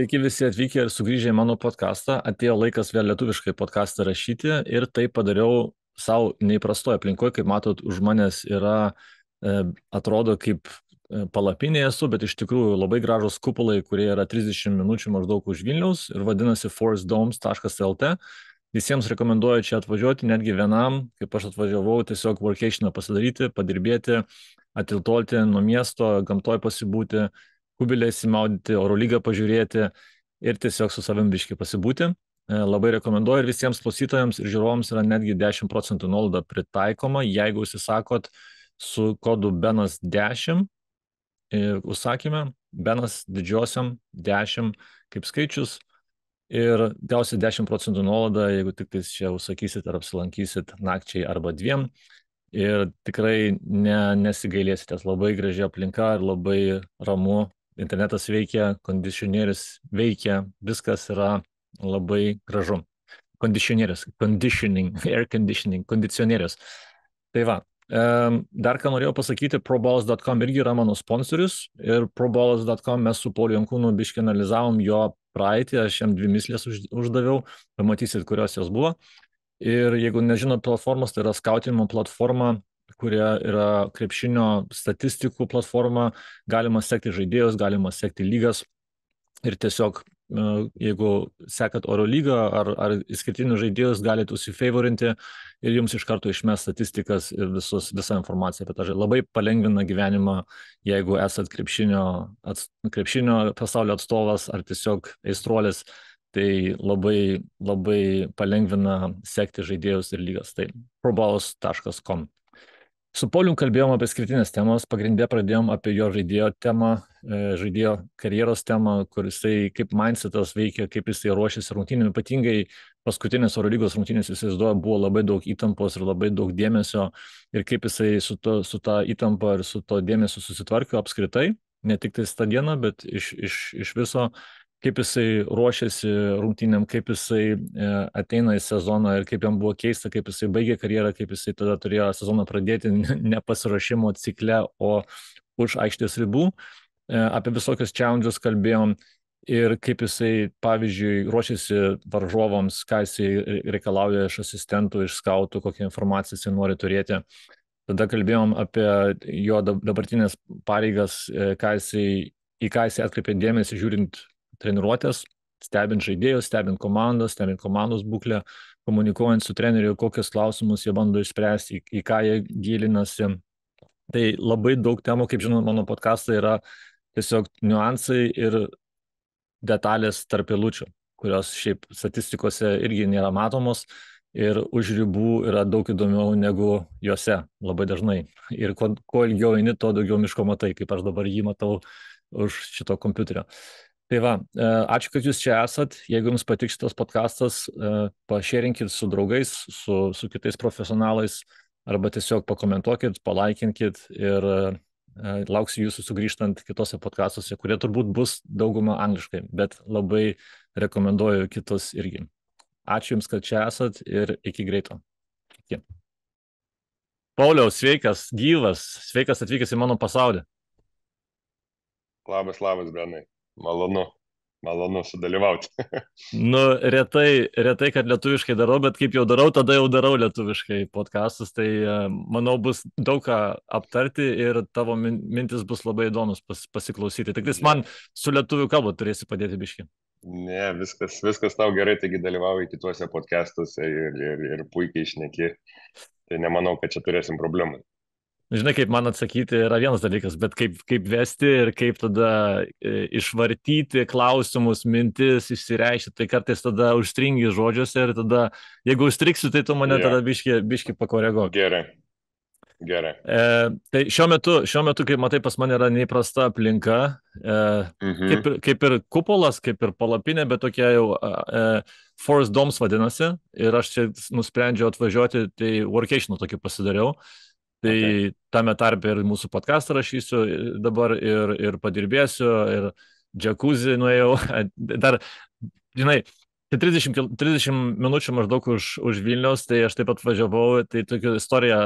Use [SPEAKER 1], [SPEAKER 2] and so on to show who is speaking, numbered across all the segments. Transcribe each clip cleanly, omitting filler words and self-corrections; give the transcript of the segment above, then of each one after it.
[SPEAKER 1] Sveiki visi atvykę ir sugrįžę į mano podcastą. Atėjo laikas vėl lietuviškai podcastą rašyti ir tai padariau savo neįprastoje aplinkoje. Kaip matot, už manęs atrodo kaip palapinė esu, bet iš tikrųjų labai gražus kupolai, kurie yra 30 minučių maždaug už Vilniaus ir vadinasi forestdomes.lt. Visiems rekomenduoju čia atvažiuoti, netgi vienam, kaip aš atvažiavau, tiesiog workationą pasidaryti, padirbėti, atiltolti nuo miesto, gamtoj pasibūti, kubilę įsimaudyti, oro lygą pažiūrėti ir tiesiog su savim biški pasibūti. Labai rekomenduoju ir visiems klausytojams ir žiūrovams yra netgi 10% nuolaida pritaikoma, jeigu užsisakot su kodu BENAS10 užsakyme, BENAS didžiosiam 10 kaip skaičius ir gausit 10% nuolaidą, jeigu tik tais čia užsakysit ar apsilankysit nakčiai arba dviem. Ir tikrai nesigailėsitės, labai graži aplinka ir labai ramu. Internetas veikia, kondicionierius veikia, viskas yra labai gražu. Kondicionierius, air conditioning, kondicionierius. Tai va, dar ką norėjau pasakyti, proballs.com irgi yra mano sponsorius ir proballs.com mes su Pauliu Jankūnu biškai analizavom jo praeitį, aš jam 2 mislės uždaviau, pamatysit, kurios jos buvo. Ir jeigu nežinot platformos, tai yra skautinimo platforma, kuria yra krepšinio statistikų platforma, galima sekti žaidėjus, galima sekti lygas ir tiesiog, jeigu sekat oro lygą ar išskirtinius žaidėjus, galite užsifavorinti ir jums iš karto išmes statistikas ir visą informaciją apie tą žaidėją. Labai palengvina gyvenimą, jeigu esat krepšinio pasaulio atstovas ar tiesiog aistruolis. Tai labai palengvina sekti žaidėjus ir lygas. Tai proballs.com. Su Paulium kalbėjom apie skirtinės temas, pagrindė pradėjom apie jo žaidėjo temą, žaidėjo karjeros temą, kur jisai kaip mindsetas veikia, kaip jisai ruošiasi rungtynėm, ypatingai paskutinės Eurolygos rungtynės įsivaizduoja, buvo labai daug įtampos ir labai daug dėmesio ir kaip jisai su ta įtampa ir su to dėmesio susitvarkė apskritai, ne tik tai tą dieną, bet iš viso, kaip jisai ruošiasi rungtynėm, kaip jisai ateina į sezoną ir kaip jam buvo keista, kaip jisai baigė karjerą, kaip jisai tada turėjo sezoną pradėti ne pasiruošimo cikle, o už aikštės ribų. Apie visokius challenges kalbėjom ir kaip jisai, pavyzdžiui, ruošiasi varžovams, ką jisai reikalauja iš asistentų, iš skautų, kokią informaciją jisai nori turėti. Tada kalbėjom apie jo dabartinės pareigas, į ką jisai atkreipė dėmesį žiūrint treniruotės, stebint žaidėjus, stebint komandos būklę, komunikuojant su treneriu, kokius klausimus jie bando išspręsti, į ką jie gilinasi. Tai labai daug temų, kaip žinot, mano podcastai yra tiesiog niuansai ir detalės tarp eilučių, kurios šiaip statistikose irgi nėra matomos ir už ribų yra daug įdomiau negu juose labai dažnai. Ir kuo ilgiau eini, tuo daugiau miško matai, kaip aš dabar jį matau už šito kompiuterio. Tai va, ačiū, kad jūs čia esat. Jeigu jums patiks šitas podcastas, pašėrinkit su draugais, su kitais profesionalais, arba tiesiog pakomentuokit, palaikinkit ir lauksiu jūsų sugrįžtant kitose podcastuose, kurie turbūt bus dauguma angliškai, bet labai rekomenduoju kitus irgi. Ačiū jums, kad čia esat ir iki greito. Iki. Pauliau, sveikas, gyvas, sveikas atvykęs į mano pasaulį.
[SPEAKER 2] Labas, Benai. Malonu sudalyvauti.
[SPEAKER 1] Retai, kad lietuviškai darau, bet kaip jau darau, tada jau darau lietuviškai podcastus, tai manau bus daug ką aptarti ir tavo mintis bus labai įdomus pasiklausyti. Tik man su lietuvių kalba turėsi padėti biškį.
[SPEAKER 2] Ne, viskas tau gerai, taigi dalyvauji kituose podcastuose ir puikiai šneki. Tai nemanau, kad čia turėsim problemų.
[SPEAKER 1] Žinai, kaip man atsakyti yra vienas dalykas, bet kaip vesti ir kaip tada išvartyti klausimus, mintis, išsireikšti, tai kartais tada užstringi žodžiuose ir tada, jeigu užstrigsiu, tai tu mane tada biški pakoreguok.
[SPEAKER 2] Gerai.
[SPEAKER 1] Tai šiuo metu, kaip matai, pas mane yra neįprasta aplinka, kaip ir kupolas, kaip ir palapinė, bet tokia jau Forest Domes vadinasi, ir aš čia nusprendžiau atvažiuoti, tai workationą tokį pasidariau. Tai tame tarpe ir mūsų podcastą rašysiu dabar ir padirbėsiu, ir džakuzį nuėjau. Dar, žinai, 30 minučių maždaug už Vilniaus, tai aš taip pat važiavau, tai tokią istoriją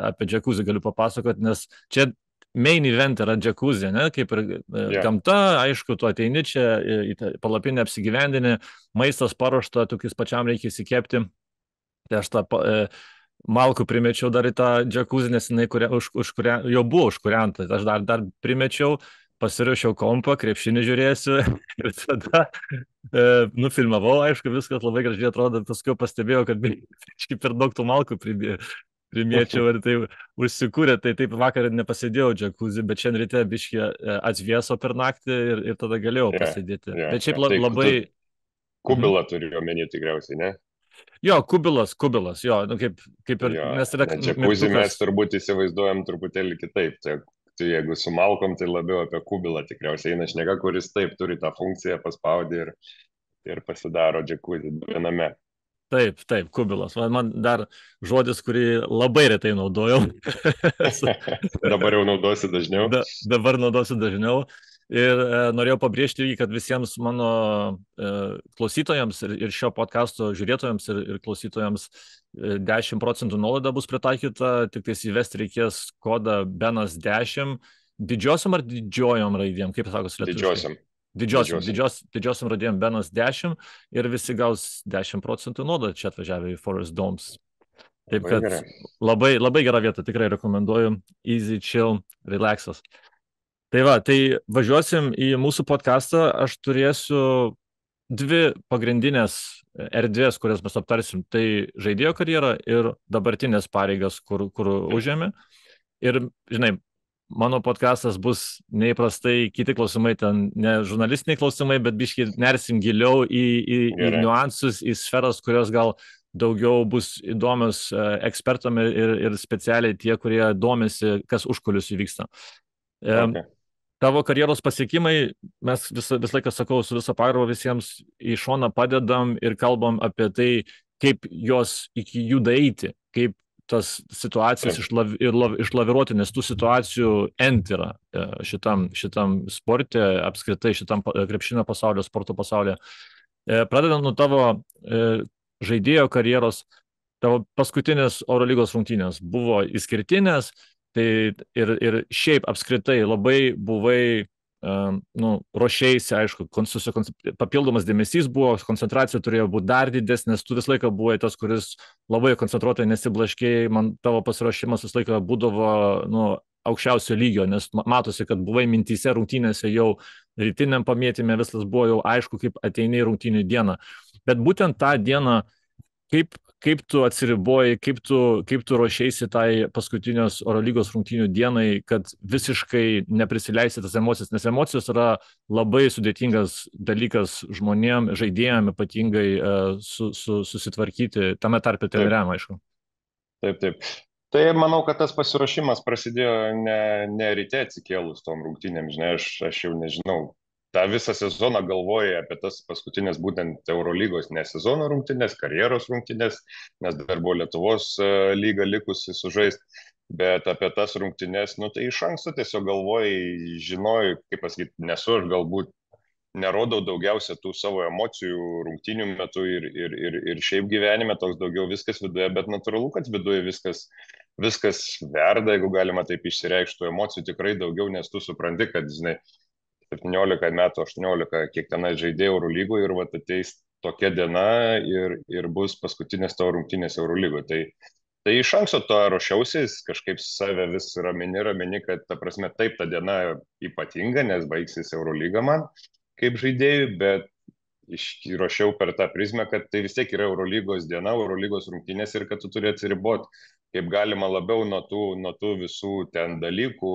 [SPEAKER 1] apie džakuzį galiu papasakoti, nes čia main event yra džekuzė, ne, kaip ir
[SPEAKER 2] Yeah,
[SPEAKER 1] gamta, aišku, tu ateini čia į tą palapinę apsigyvendinį, maistas paruošta, tukis pačiam reikia įsikepti. Tai aš tą malkų primečiau dar į tą džekuzį, nes jinai jau buvo užkurianta. Aš dar primečiau, pasirašiau kompą, krepšinį žiūrėsiu ir tada nufilmavau, aišku, viskas labai gražiai atrodo, paskui pastebėjau, kad biškai per daug tų malkų primėčiau ir tai užsikūrė, tai taip vakar nepasėdėjau džekuzį, bet šiandien ryte biškai atsvieso per naktį ir tada galėjau
[SPEAKER 2] yeah,
[SPEAKER 1] pasėdėti.
[SPEAKER 2] yeah,
[SPEAKER 1] Bet šiaip
[SPEAKER 2] yeah. Tai
[SPEAKER 1] labai...
[SPEAKER 2] tu
[SPEAKER 1] Mhm.
[SPEAKER 2] kubilą turi omeny tikriausiai, ne?
[SPEAKER 1] Jo, kubilas, jo, nu, kaip ir,
[SPEAKER 2] Jo,
[SPEAKER 1] nes yra
[SPEAKER 2] ne džekuzį
[SPEAKER 1] mygtukas.
[SPEAKER 2] mes turbūt įsivaizduojam truputėlį kitaip. Tai jeigu su malkom, tai labiau apie kubilą tikriausiai eina šneka, kuris taip turi tą funkciją, paspaudė ir pasidaro džekuzį viename.
[SPEAKER 1] Taip, kubilas. Man dar žodis, kurį labai retai naudojau.
[SPEAKER 2] Dabar jau naudosi dažniau.
[SPEAKER 1] Dabar naudosiu dažniau. Ir norėjau pabrėžti, kad visiems mano klausytojams ir šio podcasto žiūrėtojams ir klausytojams 10% nuolaida bus pritaikyta, tik tais įvesti reikės kodą BENAS10 didžiosiom ar didžiojom raidėm, kaip sakosi lietuviškai? Didžiosiom raidėm BENAS10 ir visi gaus 10% nuolaidą čia atvažiavę į Forest Domes. Taip kad labai, labai gera vieta, tikrai rekomenduoju. Easy, chill, relaxas. Tai va, tai važiuosim į mūsų podcastą, aš turėsiu dvi pagrindinės erdvės, kurias mes aptarsim, tai žaidėjo karjera ir dabartinės pareigas, kur užėmė. Ir, žinai, mano podcastas bus neįprastai, kiti klausimai, ten ne žurnalistiniai klausimai, bet biškai nersim giliau į niuansus, į sferas, kurios gal daugiau bus įdomios ekspertam ir specialiai tie, kurie domisi, kas užkuliusių vyksta.
[SPEAKER 2] Okay.
[SPEAKER 1] Tavo karjeros pasiekimai, mes visą laiką sakau, su visą pagarbą visiems į šoną padedam ir kalbam apie tai, kaip jos iki jų daeiti, kaip tas situacijas išlaviruoti, nes tų situacijų N yra šitam sporte, apskritai šitam krepšinio pasaulio, sporto pasaulyje. Pradedant nuo tavo žaidėjo karjeros, tavo paskutinės Eurolygos rungtynės buvo išskirtinės, tai ir šiaip apskritai labai buvai, ruošėjasi, aišku, papildomas dėmesys buvo, koncentracija turėjo būti dar didesnė, tu visą laiką buvai tas, kuris labai koncentruotai nesiblaškėjai, man tavo pasiruošimas visą laiką būdavo, aukščiausio lygio, nes matosi, kad buvai mintyse rungtynėse jau rytiniam pamėtime, viskas buvo jau aišku, kaip ateini į rungtynių dieną. Bet būtent tą dieną, kaip tu atsiriboji, kaip tu ruošėsi tai paskutinės Eurolygos rungtynių dienai, kad visiškai neprisileisti tas emocijas, nes emocijos yra labai sudėtingas dalykas žmonėm, žaidėjam ypatingai susitvarkyti, tame tarpe treneriam, aišku.
[SPEAKER 2] Taip. Tai manau, kad tas pasiruošimas prasidėjo ne ryte atsikėlus tom rungtynėm, žinai, aš jau nežinau. tą visą sezoną galvojai apie tas paskutinės būtent Eurolygos ne sezono rungtynės, karjeros rungtynės, nes dar buvo Lietuvos lyga likusi sužaisti, bet apie tas rungtynės, tai iš anksto tiesiog galvojai, žinojai, kaip pasakyti, nesu aš galbūt nerodau daugiausia tų savo emocijų rungtynių metu ir šiaip gyvenime toks daugiau viskas viduje, bet natūralu, kad viduje viskas verda, jeigu galima taip išsireikšti, emocijų tikrai daugiau, nes tu supranti, kad, žinai, 17 metų, 18, kiek tenai žaidėjai Eurolygoje ir vat ateis tokia diena ir bus paskutinės tavo rungtynės Eurolygoje. Tai iš anksto to ruošiausi, kažkaip save vis ramini, kad ta prasme taip ta diena ypatinga, nes baigsis Eurolyga man kaip žaidėjui, bet ruošiau per tą prizmę, kad tai vis tiek yra Eurolygos diena, Eurolygos rungtynės ir kad tu turi atsiriboti kaip galima labiau nuo tų visų ten dalykų,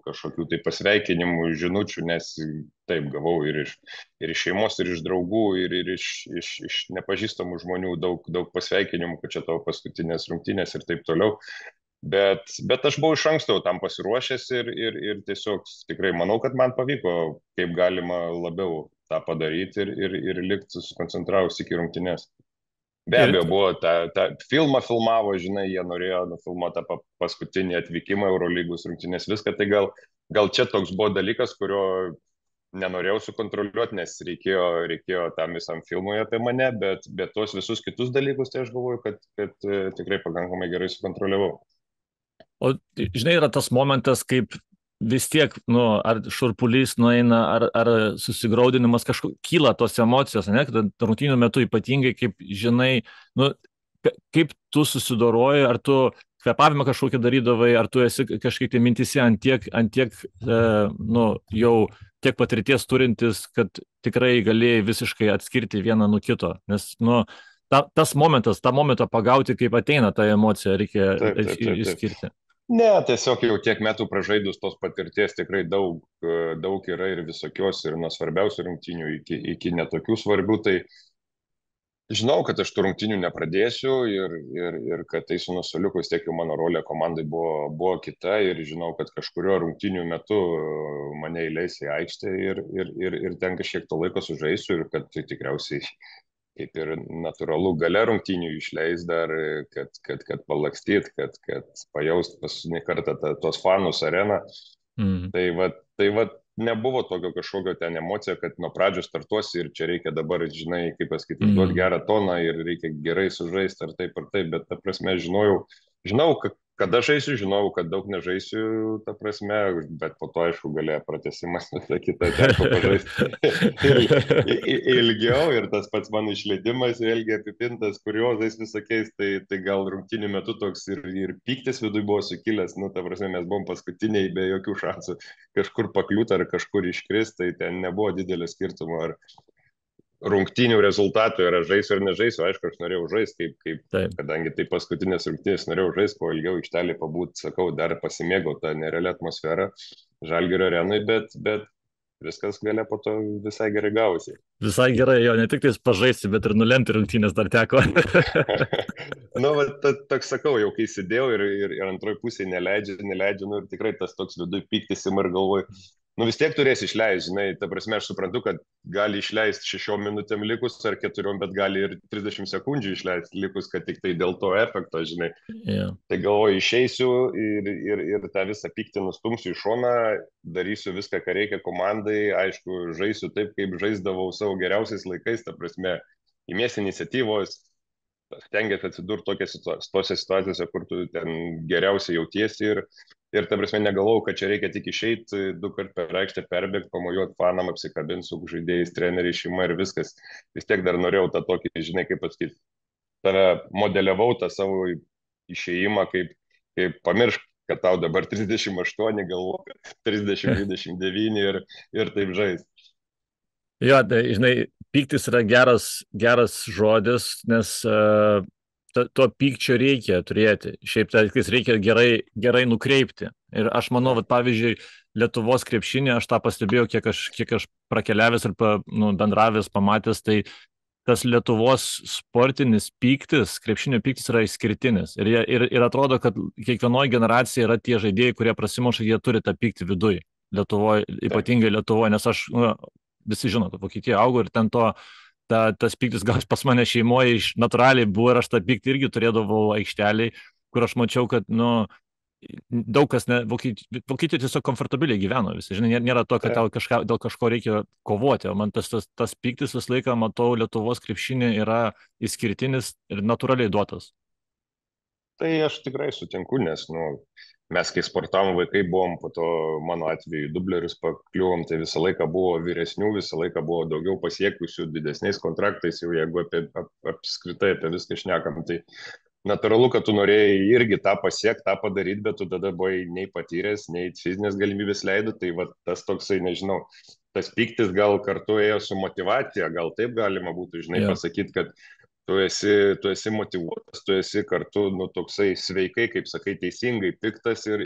[SPEAKER 2] kažkokių tai pasveikinimų, žinučių, nes taip gavau ir iš šeimos, ir iš draugų, ir iš nepažįstamų žmonių daug pasveikinimų, kad čia tavo paskutinės rungtynės ir taip toliau. Bet aš buvau iš anksto tam pasiruošęs ir tiesiog tikrai manau, kad man pavyko kaip galima labiau tą padaryti ir likti susikoncentravus iki rungtynės. Be abejo, buvo tą filmą filmavo, žinai, jie norėjo nufilmuoti tą paskutinį atvykimą Eurolygos rungtynės viską, tai gal čia toks buvo dalykas, kurio nenorėjau sukontroliuoti, nes reikėjo tam visam filmui apie mane, bet tuos visus kitus dalykus, tai aš galvoju, kad tikrai pakankamai gerai sukontroliavau.
[SPEAKER 1] O žinai, yra tas momentas, kaip vis tiek, nu, ar šurpulys nueina, ar susigraudinimas, kyla tos emocijos, ne, kad rungtynių metu ypatingai, kaip žinai, nu, kaip tu susidoroji, ar tu kvepavimą kažkokį darydavai, ar tu esi kažkaip tai mintise ant tiek nu, jau tiek patirties turintis, kad tikrai galėjai visiškai atskirti vieną nuo kito, nes, nu, tas momentas, tą momentą pagauti, kaip ateina ta emocija, reikia
[SPEAKER 2] Taip, taip, taip, taip.
[SPEAKER 1] išskirti.
[SPEAKER 2] Ne, tiesiog jau tiek metų pražaidus tos patirties tikrai daug yra ir visokios, ir nuo svarbiausių rungtynių iki netokių svarbių. Tai žinau, kad aš tų rungtynių nepradėsiu ir kad tai su nusuliuku vis tiek jau mano rolė komandai buvo kita ir žinau, kad kažkurio rungtynių metu mane įleis į aikštę ir ten kažkiek to laiko sužaisiu ir kad tai tikriausiai kaip ir natūralu gale rungtynių išleis dar, kad palakstyt, kad pajaust paskutinį kartą tos fanus areną.
[SPEAKER 1] Mm.
[SPEAKER 2] Tai va, nebuvo tokio kažkokio ten emocija, kad nuo pradžios startuosi ir čia reikia dabar, žinai, kaip pasakyti, duoti gerą toną ir reikia gerai sužaisti ar taip, bet ta prasme žinau, kada žaisiu, žinau, kad daug nežaisiu, ta prasme, bet po to, aišku, galėjo pratęsimas, visą kitą teko pažaisti ilgiau ir tas pats mano išleidimas vėlgi apipintas kuriozais visokiais, tai gal rungtynių metu toks ir pyktis viduje buvo sukilęs, nu, ta prasme, mes buvom paskutiniai be jokių šansų kažkur pakliūti ar kažkur iškristi, tai ten nebuvo didelio skirtumo, ar rungtynių rezultatų yra žaisiu ar nežaisiu, aišku, aš norėjau žaisti, kadangi tai paskutinės rungtynės norėjau žaisti, kuo ilgiau aikštelėje pabūti, sakau, dar pasimėgau tą nerealią atmosferą Žalgirio arenai, bet viskas galia po to visai gerai gausi.
[SPEAKER 1] Visai gerai, jo, ne tik tais pažaisti, bet ir nulemti rungtynės dar teko.
[SPEAKER 2] Nu, toks sakau, jau kai sėdėjau ir antroji pusė neleidžia, nu ir tikrai tas toks viduje pyktis ir galvoju, nu vis tiek turės išleisti, žinai, ta prasme, aš suprantu, kad gali išleisti 6 minutėm likus ar 4, bet gali ir 30 sekundžių išleisti likus, kad tik tai dėl to efekto, žinai.
[SPEAKER 1] Yeah.
[SPEAKER 2] Tai galvoju, išeisiu ir tą visą pyktį nustumsiu į šoną, darysiu viską, ką reikia komandai, aišku, žaisiu taip, kaip žaisdavau savo geriausiais laikais, ta prasme, imiesi iniciatyvos, stengiasi atsidurti tose situacijose, kur tu ten geriausiai jautiesi ir ta prasme negalvojau, kad čia reikia tik išeiti 2 kartus per aikštę, perbėgti, pamojuoti fanam, apsikabinti su žaidėjais, treneriais, šeima ir viskas. Vis tiek dar norėjau tą tokį, žinai, kaip pasakyti, tave modeliavau tą savo išėjimą, kaip pamiršk, kad tau dabar 38, galvoju, 30-29 ir taip žais.
[SPEAKER 1] Jo, tai, žinai, pyktis yra geras žodis, nes to pykčio reikia turėti. Šiaip tai reikia gerai nukreipti. Ir aš manau, kad pavyzdžiui, Lietuvos krepšinį, aš tą pastebėjau, kiek aš prakeliavęs ir bendravęs, pamatęs, tai tas Lietuvos sportinis pyktis, krepšinio pyktis yra išskirtinis. Ir atrodo, kad kiekvienoje generacijoje yra tie žaidėjai, kurie prasimuša, jie turi tą pyktį viduje. Lietuvoje, ypatingai Lietuvoje, nes aš, visi žino, kad Vokietija augo ir ten tas pyktis gal pas mane šeimoje natūraliai buvo ir aš tą pyktį irgi turėdavau aikšteliai, kur aš mačiau, kad, daug kas, Vokietija tiesiog komfortabiliai gyveno visi. Žinai, nėra to, kad dėl kažko reikia kovoti, o man tas pyktis visą laiką, matau, Lietuvos krepšinį yra išskirtinis ir natūraliai duotas.
[SPEAKER 2] Tai aš tikrai sutinku, nes, mes kai sportavom vaikai buvom, po to mano atveju dublerius pakliuvom, tai visą laiką buvo vyresnių, visą laiką buvo daugiau pasiekusių, didesniais kontraktais, jau jeigu apskritai apie viską šnekam, tai natūralu, kad tu norėjai irgi tą pasiekti, tą padaryti, bet tu tada buvai nei patyręs, nei fizinės galimybės leido, tai va tas toksai, nežinau, tas pyktis gal kartu ėjo su motyvacija, gal taip galima būtų, žinai, pasakyti, kad tu esi motyvuotas, tu esi kartu, toksai sveikai, kaip sakai, teisingai piktas ir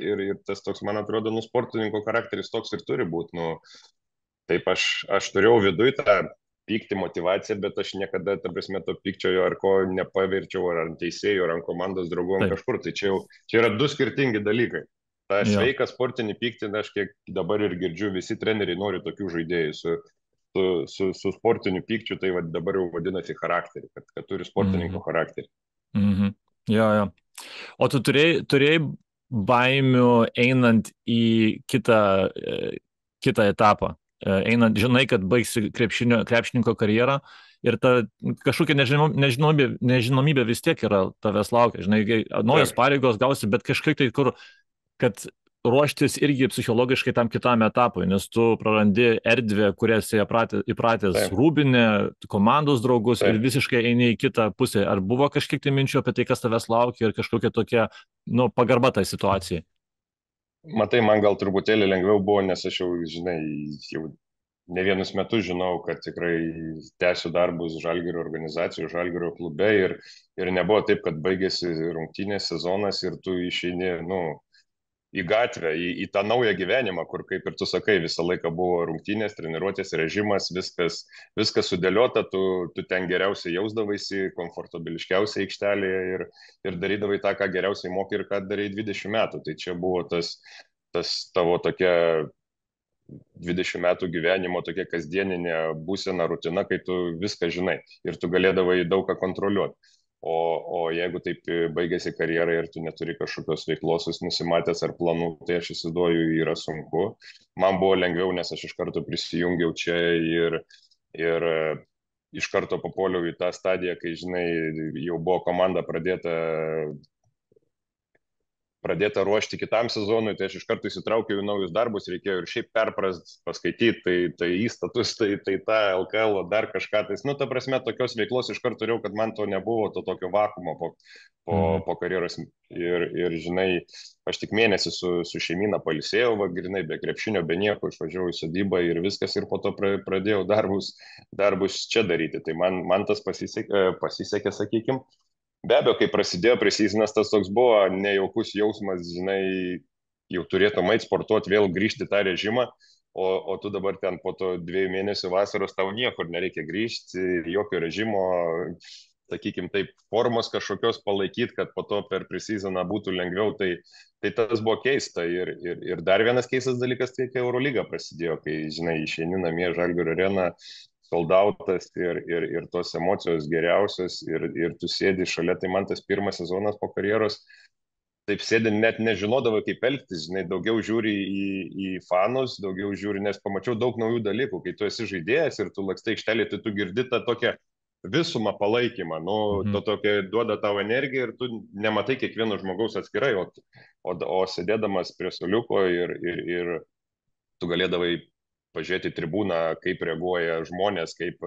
[SPEAKER 2] tas toks, man atrodo, sportininko charakteris toks ir turi būti. Taip aš turėjau viduje tą pykti motivaciją, bet aš niekada, ta prasme, to pykčio ar ko nepaverčiau ar ant teisėjų, ar ant komandos draugų, kažkur. Tai čia yra 2 skirtingi dalykai. Ta sveiką sportinį pyktį, aš kiek dabar ir girdžiu, visi treneriai nori tokių žaidėjų su sportiniu pykčiu, tai dabar jau vadinasi charakterį, kad turi sportininko charakterį.
[SPEAKER 1] Jo. O tu turėjai baimių einant į kitą etapą? Žinai, kad baigsi krepšininko karjerą ir ta kažkokia nežinomybė vis tiek yra tavęs laukia. Žinai, naujos pareigos gausi, bet kažkaip tai kad ruoštis irgi psichologiškai tam kitam etapui, nes tu prarandi erdvę, kurią esi įpratęs
[SPEAKER 2] taip,
[SPEAKER 1] rūbinę, komandos draugus ir
[SPEAKER 2] taip.
[SPEAKER 1] visiškai eini į kitą pusę. Ar buvo kažkiek tai minčių apie tai, kas tavęs laukia ir kažkokia tokia, nu, pagarba tai situacijai?
[SPEAKER 2] Matai, man gal truputėlį lengviau buvo, nes aš jau, žinai, jau ne vienus metus žinau, kad tikrai tęsiu darbus Žalgirio organizacijų, Žalgirio klube ir nebuvo taip, kad baigėsi rungtynės sezonas ir tu išeini, nu, į gatvę, į tą naują gyvenimą, kur, kaip ir tu sakai, visą laiką buvo rungtynės, treniruotės režimas, viskas sudėliota, tu ten geriausiai jausdavaisi, komfortabiliškiausiai aikštelėje ir darydavai tą, ką geriausiai moki ir ką darai 20 metų. Tai čia buvo tas tavo tokia 20 metų gyvenimo tokia kasdieninė būsena, rutina, kai tu viską žinai ir tu galėdavai daug ką kontroliuoti. O jeigu taip baigėsi karjera ir tu neturi kažkokios veiklos nusimatęs ar planų, tai aš įsivaizduoju, yra sunku. Man buvo lengviau, nes aš iš karto prisijungiau čia ir iš karto papuoliau į tą stadiją, kai, žinai, jau buvo komanda pradėta ruošti kitam sezonui, tai aš iš karto įsitraukiau į naujus darbus, reikėjo ir šiaip perprast, paskaityti, tai įstatus, tai tą LKL, dar kažką. Tai, nu, ta prasme, tokios veiklos iš karto turėjau, kad man to nebuvo, to tokio vakumo
[SPEAKER 1] Mhm.
[SPEAKER 2] po karjeros. Ir, žinai, aš tik mėnesį su šeimyna palisėjau, va, grinai, be krepšinio, be nieko, išvažiavau į sodybą ir viskas, ir po to pradėjau darbus čia daryti. Tai man tas pasisekė, sakykime. Be abejo, kai prasidėjo presizinas, tas toks buvo nejaukus jausmas, žinai, jau turėtum eit sportuoti, vėl grįžti į tą režimą, o tu dabar ten po to 2 mėnesių vasaros tau niekur nereikia grįžti, jokio režimo, sakykime, taip, formos kažkokios palaikyti, kad po to per presiziną būtų lengviau, tai tas buvo keista. Ir dar vienas keistas dalykas, tai kai Eurolyga prasidėjo, kai, žinai, išeini namie Žalgirio areną, soldautas ir tos emocijos geriausios ir tu sėdi šalia, tai man tas pirmas sezonas po karjeros, taip sėdi, net nežinodavai kaip elgtis, žinai, daugiau žiūri į fanus, daugiau žiūri, nes pamačiau daug naujų dalykų, kai tu esi žaidėjas ir tu lakstai aikštelė, tai tu girdi tą tokią visumą palaikymą, nu,
[SPEAKER 1] Mhm.
[SPEAKER 2] to tokia duoda tau energiją ir tu nematai kiekvieno žmogaus atskirai, o sėdėdamas prie soliuko ir tu galėdavai pažiūrėti tribūną, kaip reaguoja žmonės, kaip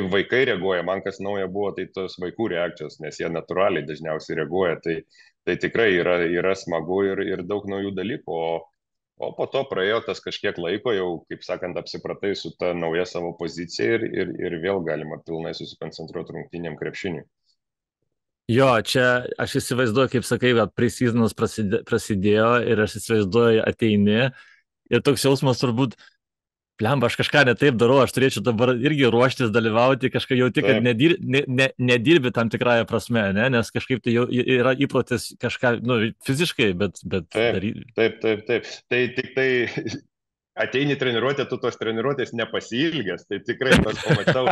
[SPEAKER 2] vaikai reaguoja. Man kas nauja buvo, tai tos vaikų reakcijos, nes jie natūraliai dažniausiai reaguoja. Tai tikrai yra smagu ir daug naujų dalykų. O po to praėjo tas kažkiek laiko, jau, kaip sakant, apsipratai su ta nauja savo pozicija ir vėl galima pilnai susikoncentruoti rungtynėm krepšiniui.
[SPEAKER 1] Jo, čia aš įsivaizduoju, kaip sakai, kad presizinas prasidėjo ir aš įsivaizduoju, ateini ir toks jausmas turbūt, blemba, aš kažką netaip darau, aš turėčiau dabar irgi ruoštis dalyvauti, kažką jauti, kad
[SPEAKER 2] Taip,
[SPEAKER 1] nedirbi tam tikrąją prasme, ne? Nes kažkaip tai jau yra įprotis kažką, nu, fiziškai, bet
[SPEAKER 2] taip,
[SPEAKER 1] daryti.
[SPEAKER 2] taip. Tai tik tai ateini treniruotę, tu tos treniruotės nepasiilgęs, tai tikrai tas pamačiau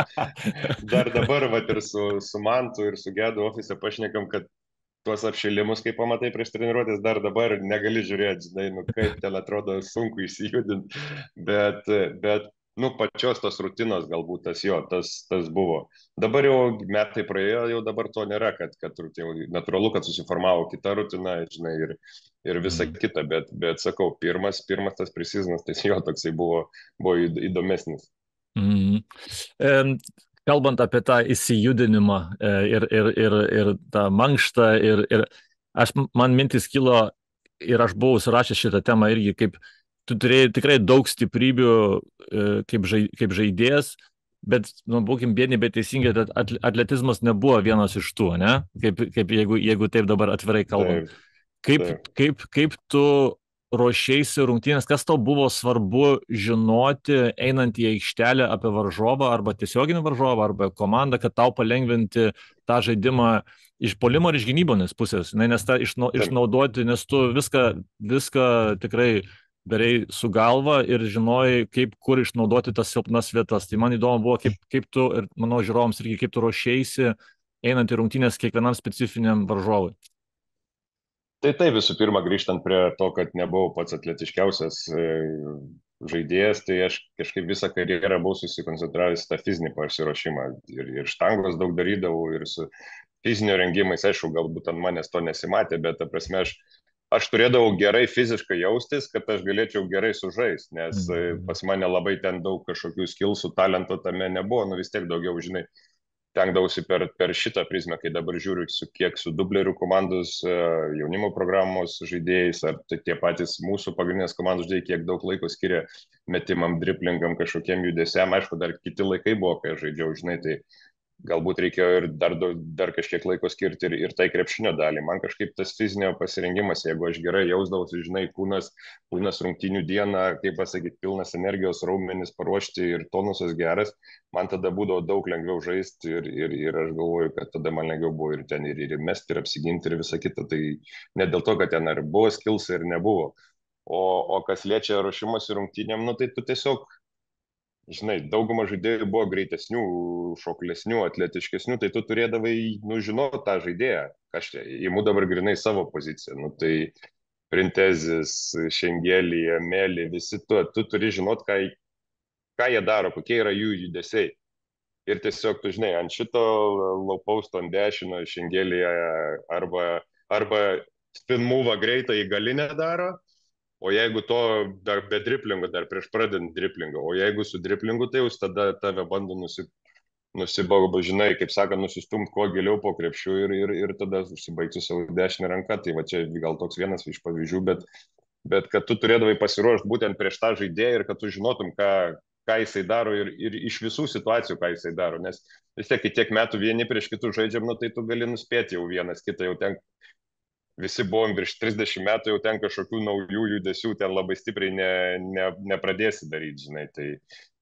[SPEAKER 2] dar dabar, vat, ir su Mantu, ir su Gedu ofise pašnekam, kad tuos apšilimus, kai pamatai prieš treniruotės, dar dabar negali žiūrėti, žinai, nu kaip ten atrodo sunku įsijudinti, bet nu, pačios tos rutinos galbūt tas buvo. Dabar jau metai praėjo, jau dabar to nėra, kad jau natūralu, kad susiformavo kita rutina, žinai, ir visa
[SPEAKER 1] Mhm.
[SPEAKER 2] kita, bet sakau, pirmas tas precizinas, tai jo toksai buvo įdomesnis.
[SPEAKER 1] Mhm. Em, Kalbant apie tą įsijudinimą ir tą mankštą, man mintis kilo ir aš buvau surašęs šitą temą irgi, kaip tu turėjai tikrai daug stiprybių kaip žaidėjas, bet, nu, būkim biedni, bet teisingai, kad atletizmas nebuvo vienas iš tų, ne? Kaip jeigu taip dabar atvirai kalbant.
[SPEAKER 2] Taip,
[SPEAKER 1] Kaip,
[SPEAKER 2] taip.
[SPEAKER 1] kaip tu ruošėsi rungtynės, kas tau buvo svarbu žinoti, einant į aikštelę apie varžovą arba tiesioginį varžovą arba komandą, kad tau palengvinti tą žaidimą iš puolimo ir iš gynybonės pusės, nes tą
[SPEAKER 2] taip.
[SPEAKER 1] išnaudoti, nes tu viską tikrai darei su galva ir žinojai, kur išnaudoti tas silpnas vietas. Tai man įdomu buvo, kaip tu, ir manau žiūrovams irgi, kaip tu ruošėsi einant į rungtynės kiekvienam specifiniam varžovui.
[SPEAKER 2] Tai visų pirma, grįžtant prie to, kad nebuvau pats atletiškiausias žaidėjas, tai aš kažkaip visą karjerą buvau susikoncentravęs tą fizinį pasiruošimą. Ir štangos daug darydavau, ir su fizinio rengimais, aišku, galbūt ant manęs to nesimatė, bet ta prasme, aš turėdavau gerai fiziškai jaustis, kad aš galėčiau gerai sužaisti, nes
[SPEAKER 1] Mhm.
[SPEAKER 2] pas mane labai ten daug kažkokių skilsų, talento tame nebuvo, nu vis tiek daugiau, žinai, tenkdavausi per šitą prizmę, kai dabar žiūriu, kiek su dublerių komandos jaunimo programos žaidėjais, ar tai tie patys mūsų pagrindinės komandos žaidėjai, kiek daug laiko skiria metimam, driplingam, kažkokiem judesiam. Aišku, dar kiti laikai buvo, kai aš žaidžiau, žinai, tai galbūt reikėjo ir dar kažkiek laiko skirti ir tai krepšinio dalį. Man kažkaip tas fizinio pasirengimas, jeigu aš gerai jausdavausi, žinai, kūnas rungtynių dieną, kaip pasakyti, pilnas energijos, raumenis paruošti ir tonusas geras, man tada būdavo daug lengviau žaisti ir aš galvoju, kad tada man lengviau buvo ir ten ir mesti, ir apsiginti, ir visa kita. Tai ne dėl to, kad ten ar buvo skilsai, ir nebuvo. O kas liečia ruošimosi rungtynėm, nu tai tu tiesiog žinai, dauguma žaidėjų buvo greitesnių, šoklesnių, atletiškesnių, tai tu turėdavai, nu, žinoti tą žaidėją. Aš čia įimu dabar grinai savo poziciją. Nu, tai Printezis, Šengelija, Meli, visi tu turi žinoti, ką jie daro, kokie yra jų judesiai. Ir tiesiog, tu žinai, ant šito low posto ant dešino Šengelija arba spin move greitą į galinę daro, o jeigu to dar be driplingo, dar prieš pradedant driplingą, o jeigu su driplingu, tai jau tada tave bando nusibauba, žinai, kaip sakant, nusistumti kuo giliau po krepšių ir tada užsibaigti savo dešinę ranką. Tai va čia gal toks vienas iš pavyzdžių, bet kad tu turėdavai pasiruošti būtent prieš tą žaidėją ir kad tu žinotum, ką jisai daro ir iš visų situacijų, ką jisai daro. Nes vis tiek, kai tiek metų vieni prieš kitus žaidžiam, nu, tai tu gali nuspėti jau vienas kitą, jau ten visi buvom virš 30 metų, jau ten kažkokių naujų judesių ten labai stipriai nepradėsi daryti, žinai.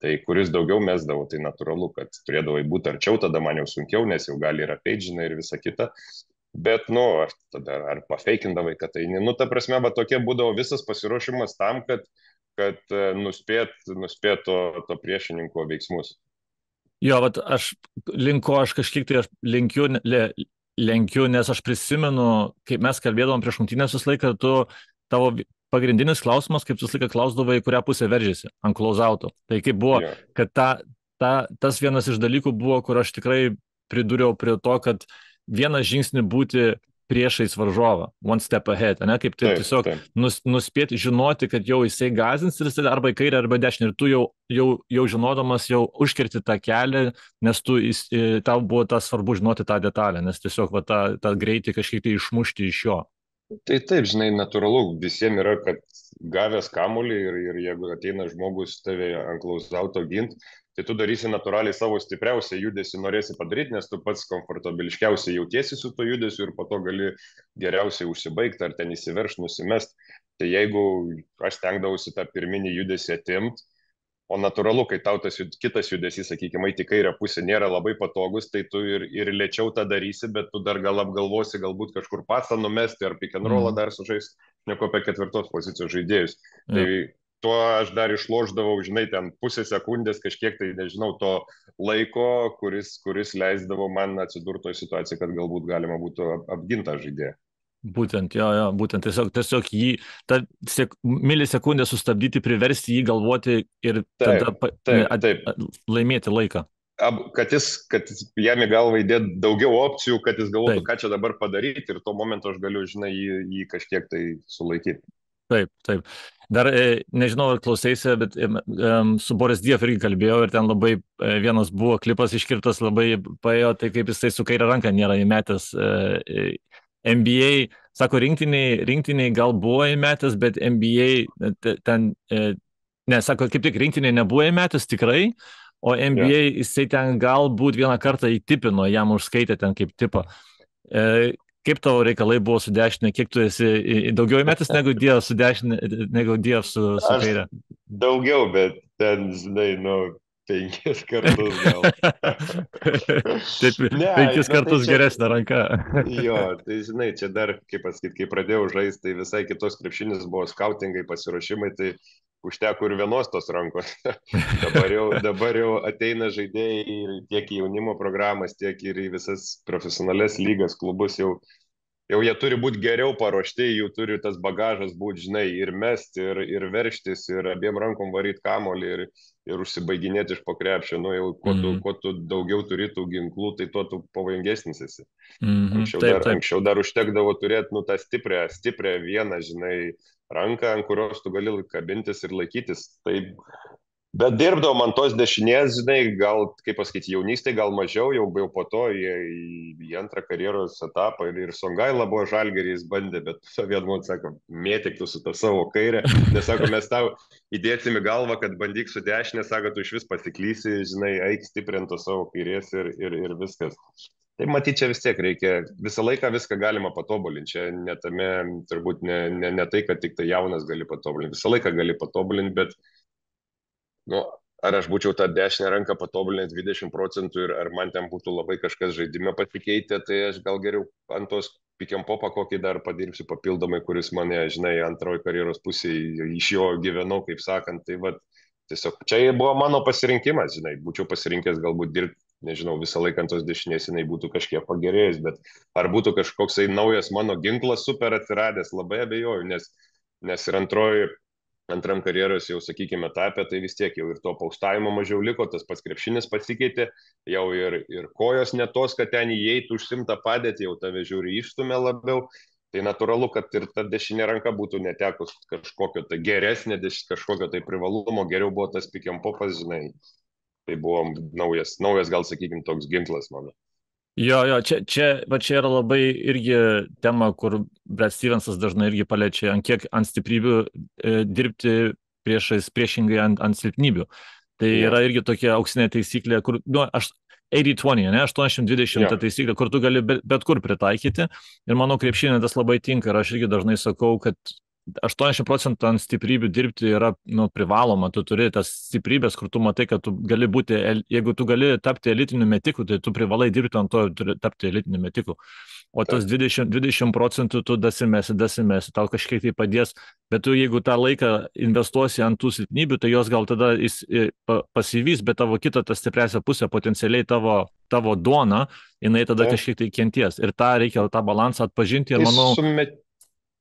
[SPEAKER 2] Tai kuris daugiau mesdavo, tai natūralu, kad turėdavai būti arčiau, tada man jau sunkiau, nes jau gali ir apeiti, žinai, ir visa kita. Bet, nu, ar pafeikindavai, kad tai, nu, ta prasme, va tokie būdavo visas pasiruošimas tam, kad nuspėt to priešininko veiksmus.
[SPEAKER 1] Jo, vat aš kažkiek tai aš lenkiu, nes aš prisimenu, kaip mes kalbėdavom prieš rungtynės visą laiką, tavo pagrindinis klausimas, kaip visą laiką klausdavai, į kurią pusę veržėsi, ant closeouto. Tai kaip buvo,
[SPEAKER 2] Jo,
[SPEAKER 1] kad tas vienas iš dalykų buvo, kur aš tikrai pridūriau prie to, kad vieną žingsnį būti priešais varžovą, one step ahead, ne, kaip tai
[SPEAKER 2] taip,
[SPEAKER 1] tiesiog
[SPEAKER 2] taip.
[SPEAKER 1] nuspėti, žinoti, kad jau jisai gazins ir jisai arba į kairę, arba į dešinę, ir tu jau žinodamas jau užkirti tą kelią, nes tau buvo tas svarbu žinoti tą detalę, nes tiesiog va, tą greitį kažkiek tai išmušti iš jo.
[SPEAKER 2] Tai taip, žinai, natūralu, visiems yra, kad gavęs kamuolį ir jeigu ateina žmogus tave ant klausauto gint, tai tu darysi natūraliai savo stipriausią judesį, norėsi padaryti, nes tu pats komfortabiliškiausiai jautiesi su to judesiu ir po to gali geriausiai užsibaigti ar ten įsiverš, nusimest. Tai jeigu aš stengdavausi tą pirminį judesį atimti, o natūralu, kai tau tas kitas judesys, sakykime, į kairę pusę nėra labai patogus, tai tu ir lėčiau tą darysi, bet tu dar gal apgalvosi, galbūt kažkur pasą numesti ar pick and rollą
[SPEAKER 1] Mm.
[SPEAKER 2] dar sužaisti, nieko apie ketvirtos pozicijos žaidėjus. Tai
[SPEAKER 1] Ja.
[SPEAKER 2] tuo aš dar išloždavau, žinai, ten pusę sekundės kažkiek tai, nežinau, to laiko, kuris leisdavo man atsidurti toje situacijoje, kad galbūt galima būtų apgintą žaidėją.
[SPEAKER 1] Būtent, jo, būtent tiesiog jį, tą milisekundę sustabdyti, priversti jį galvoti ir tada
[SPEAKER 2] Taip, taip, taip.
[SPEAKER 1] laimėti laiką.
[SPEAKER 2] Kad jis jam į galvą įdėt daugiau opcijų, kad jis galvotų,
[SPEAKER 1] Taip,
[SPEAKER 2] ką čia dabar padaryti ir tuo momentu aš galiu, žinai, jį kažkiek tai sulaikyti.
[SPEAKER 1] taip. Dar nežinau, ar klausėsi, bet su Boris Diev irgi kalbėjau ir ten labai vienas buvo klipas iškirtas, labai paėjo, tai kaip jisai su kairė ranka nėra įmetęs NBA, sako, rinktiniai gal buvo įmetęs, bet NBA ten, sako, kaip tik rinktiniai nebuvo įmetęs tikrai, o
[SPEAKER 2] Ja.
[SPEAKER 1] NBA jisai ten galbūt vieną kartą įtipino, jam užskaitė ten kaip tipą. Kaip tavo reikalai buvo su dešinė, kiek tu esi daugiau įmetęs negu Dievas su dešinė, negu Dievas su
[SPEAKER 2] Aš
[SPEAKER 1] kairė?
[SPEAKER 2] daugiau, bet ten, žinai, nu, 5 kartus gal.
[SPEAKER 1] Taip,
[SPEAKER 2] Ne,
[SPEAKER 1] 5
[SPEAKER 2] nu tai
[SPEAKER 1] kartus
[SPEAKER 2] čia,
[SPEAKER 1] geresnė ranka.
[SPEAKER 2] jo, tai žinai, čia dar, kaip pasakyti, kai pradėjau žaisti, tai visai kitos krepšinis buvo skautingai, pasiruošimai, tai užteko ir vienos tos rankos. dabar jau ateina žaidėjai ir tiek į jaunimo programas, tiek ir į visas profesionales lygas, klubus jau jau jie turi būti geriau paruošti, jų turi tas bagažas būti, žinai, ir mesti, ir verštis, ir abiem rankom varyti kamolį, ir užsibaiginėti iš pokrepšio. Nu, jau
[SPEAKER 1] Mhm.
[SPEAKER 2] kuo tu daugiau turi tų ginklų, tai tuo tu pavojingesnis esi.
[SPEAKER 1] Mhm.
[SPEAKER 2] Anksčiau
[SPEAKER 1] Taip,
[SPEAKER 2] dar,
[SPEAKER 1] taip.
[SPEAKER 2] anksčiau dar užtekdavo turėti, nu, tą stiprią vieną, žinai, ranką, ant kurios tu gali kabintis ir laikytis. Tai bet dirbdavom ant tos dešinės, žinai, gal, kaip pasakyti, jaunystėje gal mažiau, jau po to į antrą karjeros etapą ir Songaila buvo Žalgiris bandė, bet vien man sako, mėtyk tu su tą savo kairę, nes sako, mes tau įdėsim į galvą, kad bandyk su dešinė, sako, tu iš vis pasiklysi, žinai, eik stiprinti savo kairės ir viskas. Tai matyt, čia vis tiek reikia, visą laiką viską galima patobulinti, čia netame, turbūt ne tai, kad tik tai jaunas gali patobulinti, visą laiką gali patobulinti, bet nu, ar aš būčiau tą dešinę ranką patobulinęs 20% ir ar man ten būtų labai kažkas žaidime pasikeitę, tai aš gal geriau ant tos pikiam popą kokį dar padirbsiu papildomai, kuris mane, žinai, antroji karjeros pusėje iš jo gyvenau, kaip sakant. Tai va, tiesiog čia buvo mano pasirinkimas, žinai, būčiau pasirinkęs galbūt dirbti, nežinau, visą laiką ant tos dešinės jinai būtų kažkiek pagerėjęs, bet ar būtų kažkoksai naujas mano ginklas super atsiradęs, labai abejoju, nes ir antram karjeros jau, sakykime, etapė, tai vis tiek jau ir to paustavimo mažiau liko, tas pats krepšinis pasikeitė, jau ir kojos netos, kad ten įeitų užsimta padėti, jau tave žiūri išstumė labiau. Tai natūralu, kad ir ta dešinė ranka būtų netekus kažkokio tai geresnė, kažkokio tai privalumo, geriau buvo tas pikiam popas, žinai. Tai buvo naujas gal, sakykime, toks ginklas mano.
[SPEAKER 1] Jo, va čia yra labai irgi tema, kur Brad Stevensas dažnai irgi paliečia, ant stiprybių dirbti priešingai ant silpnybių. Tai
[SPEAKER 2] Jo,
[SPEAKER 1] yra irgi tokia auksinė taisyklė, kur, nu, 80-20, ne, 80-20
[SPEAKER 2] jo,
[SPEAKER 1] ta taisyklė, kur tu gali bet kur pritaikyti. Ir manau, krepšinė tas labai tinka. Ir aš irgi dažnai sakau, kad 80% ant stiprybių dirbti yra nu, privaloma, tu turi tas stiprybės, kur tu matai, kad tu gali būti, jeigu tu gali tapti elitiniu metiku, tai tu privalai dirbti ant to ir tapti elitiniu metiku. O tas
[SPEAKER 2] taip.
[SPEAKER 1] 20% tu dasimesi, tau kažkiek tai padės, bet tu jeigu tą laiką investuosi ant tų silpnybių, tai jos gal tada pasivys, bet tavo kita ta stipriausia pusė, potencialiai tavo duona, jinai tada
[SPEAKER 2] taip.
[SPEAKER 1] kažkiek tai kenties. Ir reikia tą balansą atpažinti ir
[SPEAKER 2] Tai
[SPEAKER 1] manau,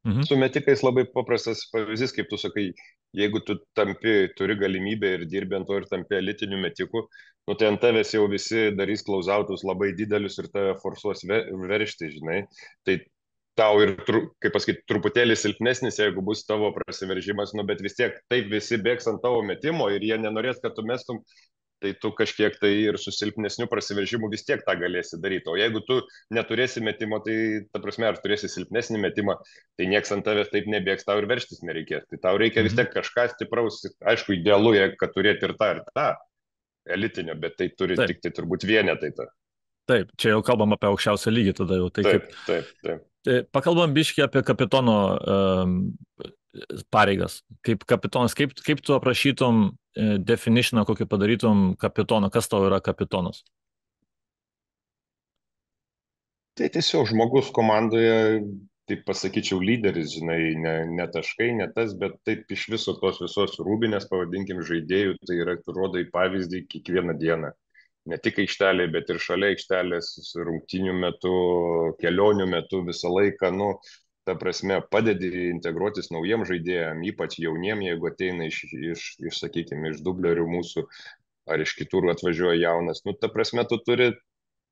[SPEAKER 1] mhm.
[SPEAKER 2] su metikais labai paprastas pavyzdys, kaip tu sakai, jeigu tu turi galimybę ir dirbi ant to ir tampi elitiniu metiku, nu tai ant tavęs jau visi darys klausautus labai didelius ir tave forsuos veršti, žinai. Tai tau ir, kaip pasakyti, truputėlį silpnesnis, jeigu bus tavo prasiveržimas, nu bet vis tiek taip visi bėgs ant tavo metimo ir jie nenorės, kad tu mestum, tai tu kažkiek tai ir su silpnesniu prasiveržimu vis tiek tą galėsi daryti. O jeigu tu neturėsi metimo, tai, ta prasme, ar turėsi silpnesnį metimą, tai nieks ant tavęs taip nebėgs, tau ir verštis nereikės. Tai tau reikia vis
[SPEAKER 1] Mhm.
[SPEAKER 2] tiek kažką stipraus, aišku, idealu, kad turėti ir tą elitinio, bet tai turi
[SPEAKER 1] Taip,
[SPEAKER 2] tik tai turbūt vienetai tą.
[SPEAKER 1] taip, čia jau kalbam apie aukščiausią lygį tada jau. Tai
[SPEAKER 2] Taip,
[SPEAKER 1] kaip,
[SPEAKER 2] taip, taip.
[SPEAKER 1] pakalbam biški apie kapitono pareigas. Kaip kapitonas, kaip tu aprašytum definitioną, kokį padarytum kapitoną, kas tau yra kapitonas?
[SPEAKER 2] Tai tiesiog žmogus komandoje, taip pasakyčiau, lyderis, žinai, ne taškai, ne tas, bet taip iš viso tos visos rūbinės, pavadinkim, žaidėjų, tai yra, tu rodai pavyzdį kiekvieną dieną. Ne tik aikštelėje, bet ir šalia aikštelės, rungtynių metu, kelionių metu visą laiką, nu, ta prasme, padedi integruotis naujiem žaidėjim, ypač jauniem, jeigu ateina sakykime, iš dublerių mūsų ar iš kitur atvažiuoja jaunas. Nu, ta prasme, tu turi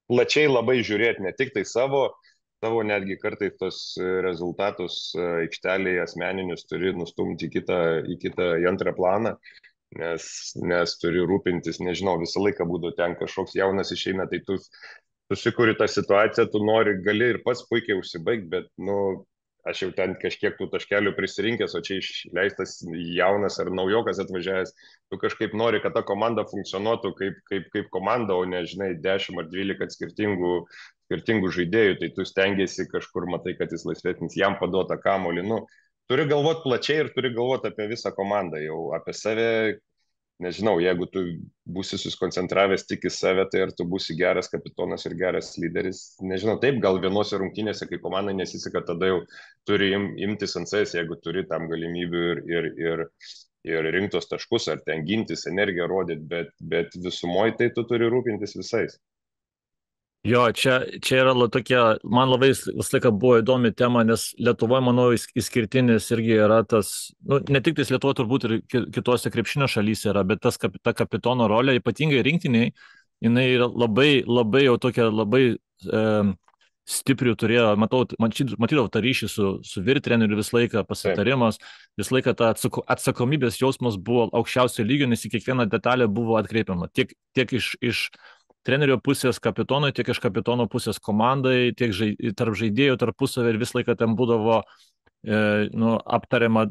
[SPEAKER 2] plačiai labai žiūrėti, ne tik tai savo netgi kartais tos rezultatus aikštelėje asmeninius turi nustumti į antrą planą, nes turi rūpintis, nežinau, visą laiką būtų ten kažkoks jaunas išeina, tai tu susikuri tą situaciją, tu gali ir pats puikiai užsibaigti, bet, nu, aš jau ten kažkiek tų taškelių prisirinkęs, o čia išleistas jaunas ar naujokas atvažiavęs, tu kažkaip nori, kad ta komanda funkcionuotų kaip komanda, o ne, žinai, 10 ar 12 skirtingų žaidėjų, tai tu stengiasi kažkur, matai, kad jis laisvesnis, jam paduota kamolį, nu, turi galvoti plačiai ir turi galvoti apie visą komandą, jau apie save. Nežinau, jeigu tu būsi susikoncentravęs tik į save, tai ar tu būsi geras kapitonas ir geras lyderis. Nežinau, taip, gal vienose rungtynėse, kai komandai nesiseka, tada jau turi imtis ant savęs, jeigu turi tam galimybių ir rinktos taškus, ar ten gintis, energiją rodyti, bet visumoje tai tu turi rūpintis visais.
[SPEAKER 1] Jo, čia yra tokia, man labai visą laiką buvo įdomi tema, nes Lietuvoje, manau, išskirtinis irgi yra tas, nu, ne tik tais Lietuvoje, turbūt ir kitose krepšinio šalyse yra, bet ta kapitono rolė, ypatingai rinktiniai, jinai yra labai, labai jau tokia labai e, stiprių turėjo, matydavau tą ryšį su vyr treneriu visą laiką,
[SPEAKER 2] Taip,
[SPEAKER 1] pasitarimas, visą laiką ta atsakomybės jausmas buvo aukščiausio lygio, nes į kiekvieną detalę buvo atkreipiama. Tiek iš trenerio pusės kapitonui, tiek iš kapitono pusės komandai, tiek tarp žaidėjų tarpusavį ir visą laiką ten būdavo nu, aptariama,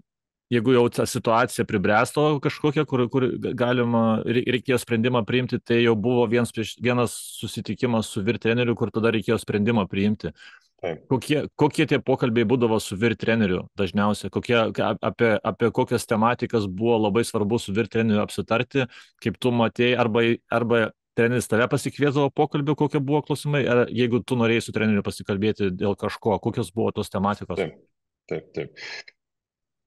[SPEAKER 1] jeigu jau ta situacija pribręsto kažkokia, kur galima, reikėjo sprendimą priimti, tai jau buvo vienas susitikimas su vyr treneriu, kur tada reikėjo sprendimą priimti.
[SPEAKER 2] taip.
[SPEAKER 1] Kokie tie pokalbiai būdavo su vyr treneriu dažniausiai? Apie kokias tematikas buvo labai svarbu su vyr treneriu apsitarti, kaip tu matėjai, arba treneris tave pasikviesdavo pokalbį, kokie buvo klausimai, ar jeigu tu norėjai su treneriu pasikalbėti dėl kažko, kokios buvo tos tematikos?
[SPEAKER 2] Taip, taip, taip.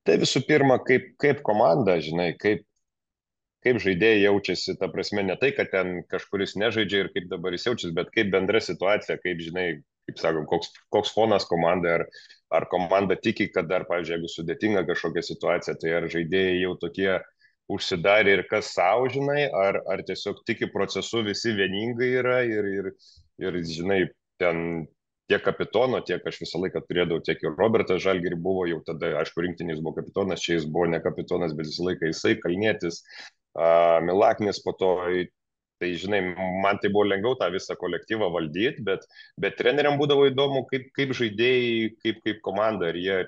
[SPEAKER 2] Tai visų pirma, kaip komanda, žinai, kaip žaidėjai jaučiasi, ta prasme, ne tai, kad ten kažkuris nežaidžia ir kaip dabar jis jaučiasi, bet kaip bendra situacija, kaip, žinai, kaip sakom, koks fonas komandai, ar komanda tiki, kad dar, pavyzdžiui, jeigu sudėtinga kažkokia situacija, tai ar žaidėjai jau tokie užsidarė ir kas savo, žinai, ar tiesiog tiki procesu visi vieningai yra ir žinai, ten tiek kapitono, tiek aš visą laiką turėdavau, tiek ir Robertas Žalgirį buvo, jau tada, aišku, rinktinis buvo kapitonas, čia jis buvo ne kapitonas, bet visą laiką jisai, Kalnietis, Milaknis po to, tai žinai, man tai buvo lengviau tą visą kolektyvą valdyti, bet treneriam būdavo įdomu, kaip žaidėjai, kaip komanda, ar jie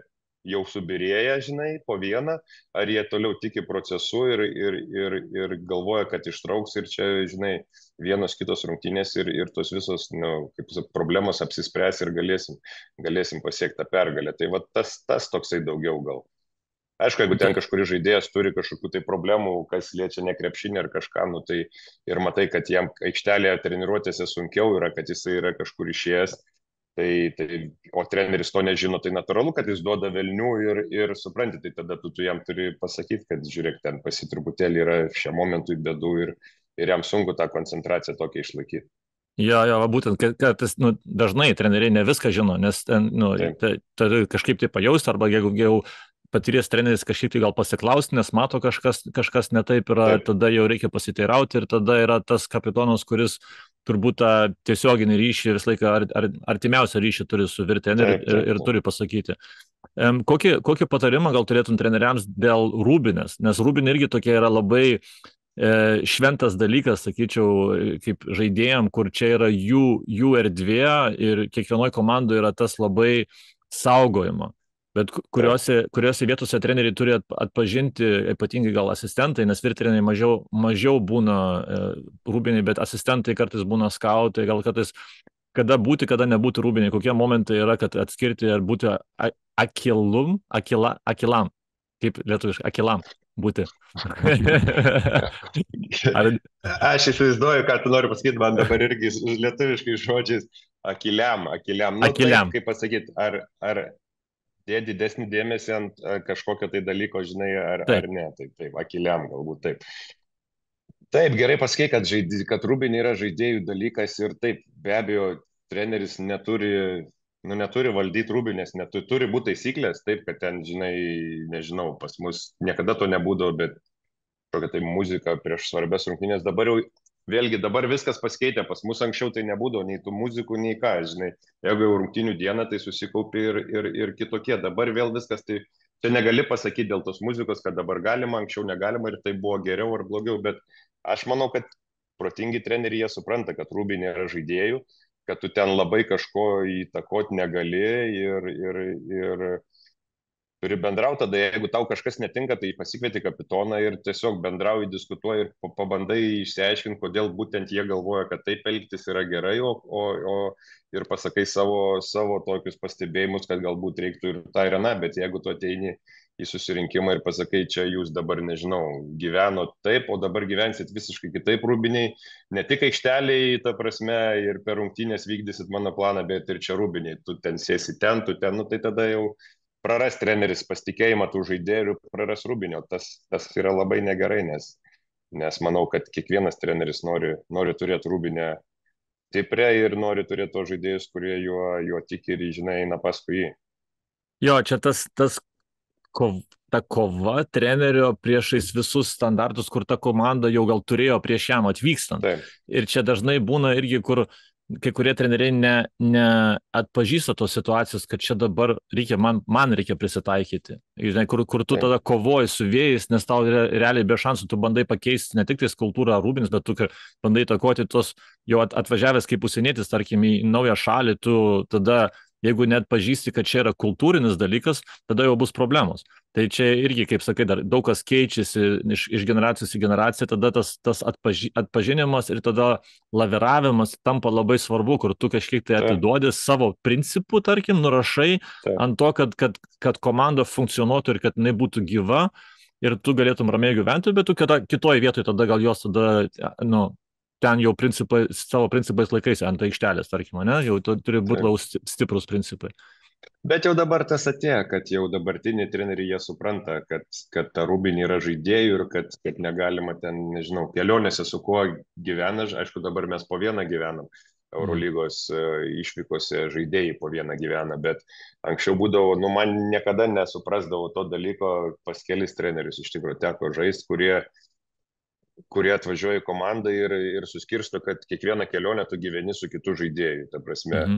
[SPEAKER 2] jau subirėję, žinai, po vieną, ar jie toliau tiki procesu ir galvoja, kad ištrauks ir čia, žinai, vienos kitos rungtynės ir tos visos, nu, kaip problemos apsispręs ir galėsim pasiekti tą pergalę. Tai va tas toksai daugiau gal. Aišku, jeigu ten kažkuris žaidėjas turi kažkokių tai problemų, kas liečia nekrepšinį ar kažką, nu, tai ir matai, kad jam aikštelėje treniruotėse sunkiau yra, kad jisai yra kažkur išėjęs, o treneris to nežino, tai natūralu, kad jis duoda velnių ir supranti, tai tada tu jam turi pasakyti, kad žiūrėk, ten truputėlį yra šiam momentui bėdų ir jam sunku tą koncentraciją tokia išlaikyti.
[SPEAKER 1] Jo, būtent, kad nu, dažnai treneriai ne viską žino, nes ten, nu,
[SPEAKER 2] Taip,
[SPEAKER 1] turi kažkaip tai pajausti, arba jeigu jau patyręs treneris kažkaip tai gal pasiklausti, nes mato kažkas ne taip yra,
[SPEAKER 2] taip,
[SPEAKER 1] tada jau reikia pasiteirauti ir tada yra tas kapitonas, kuris turbūt tą tiesioginį ryšį visą laiką artimiausią ryšį turi su vyr treneriu
[SPEAKER 2] taip, taip,
[SPEAKER 1] ir
[SPEAKER 2] taip.
[SPEAKER 1] turi pasakyti. Kokį patarimą gal turėtum treneriams dėl rūbinės, nes rūbinė irgi tokia yra labai šventas dalykas, sakyčiau, kaip žaidėjam, kur čia yra jų erdvė ir kiekvienoje komandoje yra tas labai saugojimo. Bet
[SPEAKER 2] Taip.
[SPEAKER 1] kuriuose vietose treneriai turi atpažinti, ypatingai gal asistentai, nes vyr treneriai mažiau būna rūbiniai, bet asistentai kartais būna skautai, gal kartais kada būti, kada nebūti rūbiniai, kokie momentai yra, kad atskirti ar būti akilam, kaip lietuviškai, akilam būti. Ar
[SPEAKER 2] Aš įsivaizduoju, ką tu nori pasakyti, man dabar irgi lietuviškai žodžiais akiliam. Nu taip,
[SPEAKER 1] akiliam?
[SPEAKER 2] kaip pasakyti, ar dėti didesnį dėmesį ant kažkokio tai dalyko, žinai, ar
[SPEAKER 1] Taip.
[SPEAKER 2] ne. Taip, akiliam galbūt taip. Taip, gerai pasakė, kad rūbinė yra žaidėjų dalykas ir taip, be abejo, treneris neturi valdyti rūbinės, turi būti taisyklės, taip, kad ten, žinai, nežinau, pas mus niekada to nebūdavo, bet kokia tai muzika prieš svarbės rungtynės. Dabar viskas pasikeitė, pas mus anksčiau tai nebūdavo nei tų muzikų, nei ką, žinai. Jeigu jau rungtynių diena, tai susikaupi ir kitokie. Dabar vėl viskas, tai čia negali pasakyti dėl tos muzikos, kad dabar galima, anksčiau negalima ir tai buvo geriau ar blogiau, bet aš manau, kad protingi treneriai jie supranta, kad rūbinė yra žaidėjų, kad tu ten labai kažko įtakoti negali ir turi bendrauti, tada jeigu tau kažkas netinka, tai pasikvieti kapitoną ir tiesiog bendrauji, diskutuoji ir pabandai išsiaiškinti, kodėl būtent jie galvoja, kad taip elgtis yra gerai, ir pasakai savo tokius pastebėjimus, kad galbūt reiktų ir tą ir aną, bet jeigu tu ateini į susirinkimą ir pasakai, čia jūs dabar, nežinau, gyvenot taip, o dabar gyvensit visiškai kitaip rūbiniai, ne tik aikšteliai, ta prasme, ir per rungtynės vykdysit mano planą, bet ir čia rūbiniai, tu ten sėsi ten, nu tai tada jau praras treneris pasitikėjimą tų žaidėjų ir praras rūbinio. Tas yra labai negerai, nes manau, kad kiekvienas treneris nori turėti rūbinę stiprią ir nori turėti tos žaidėjus, kurie juo tiki ir, žinai, eina paskui jį.
[SPEAKER 1] Jo, čia kov, ta kova trenerio priešais visus standartus, kur ta komanda jau gal turėjo prieš jam atvykstant.
[SPEAKER 2] Taip,
[SPEAKER 1] Ir čia dažnai būna irgi, kur kai kurie treneriai neatpažįsta tos situacijos, kad čia dabar reikia, man reikia prisitaikyti. Žinai, kur tu
[SPEAKER 2] taip,
[SPEAKER 1] tada kovoji su vėjais, nes tau realiai be šansų, tu bandai pakeisti ne tik tais kultūrą rūbins, bet tu bandai takoti tos jau atvažiavęs kaip užsienietis, tarkim, į naują šalį, tu tada, jeigu net pažįsti, kad čia yra kultūrinis dalykas, tada jau bus problemos. Tai čia irgi, kaip sakai, dar daug kas keičiasi iš generacijos į generaciją, tada tas atpažinimas ir tada laviravimas tampa labai svarbu, kur tu kažkiek tai
[SPEAKER 2] taip,
[SPEAKER 1] atiduodi savo principų, tarkim, nurašai
[SPEAKER 2] taip.
[SPEAKER 1] ant to, kad komanda funkcionuotų ir kad jinai būtų gyva ir tu galėtum ramiai gyventi, bet tu kitoje vietoje tada gal jos tada, nu, ten jau savo principais laikaisi ant aikštelės, tarkim, ne, jau turi būti
[SPEAKER 2] taip.
[SPEAKER 1] stiprus principai.
[SPEAKER 2] Bet jau dabar tas atėjo, kad jau dabartiniai treneriai jie supranta, kad ta rūbinė yra žaidėjų ir kad negalima ten, nežinau, kelionėse su kuo gyvena. Aišku, dabar mes po vieną gyvenam. Eurolygos išvykose žaidėjai po vieną gyvena, bet anksčiau būdavo, nu man niekada nesuprasdavo to dalyko, pas kelis trenerius iš tikrųjų teko žaisti, kurie atvažiuoja į komandą ir suskirsto, kad kiekvieną kelionę tu gyveni su kitu žaidėju. Ta prasme,
[SPEAKER 1] Mhm.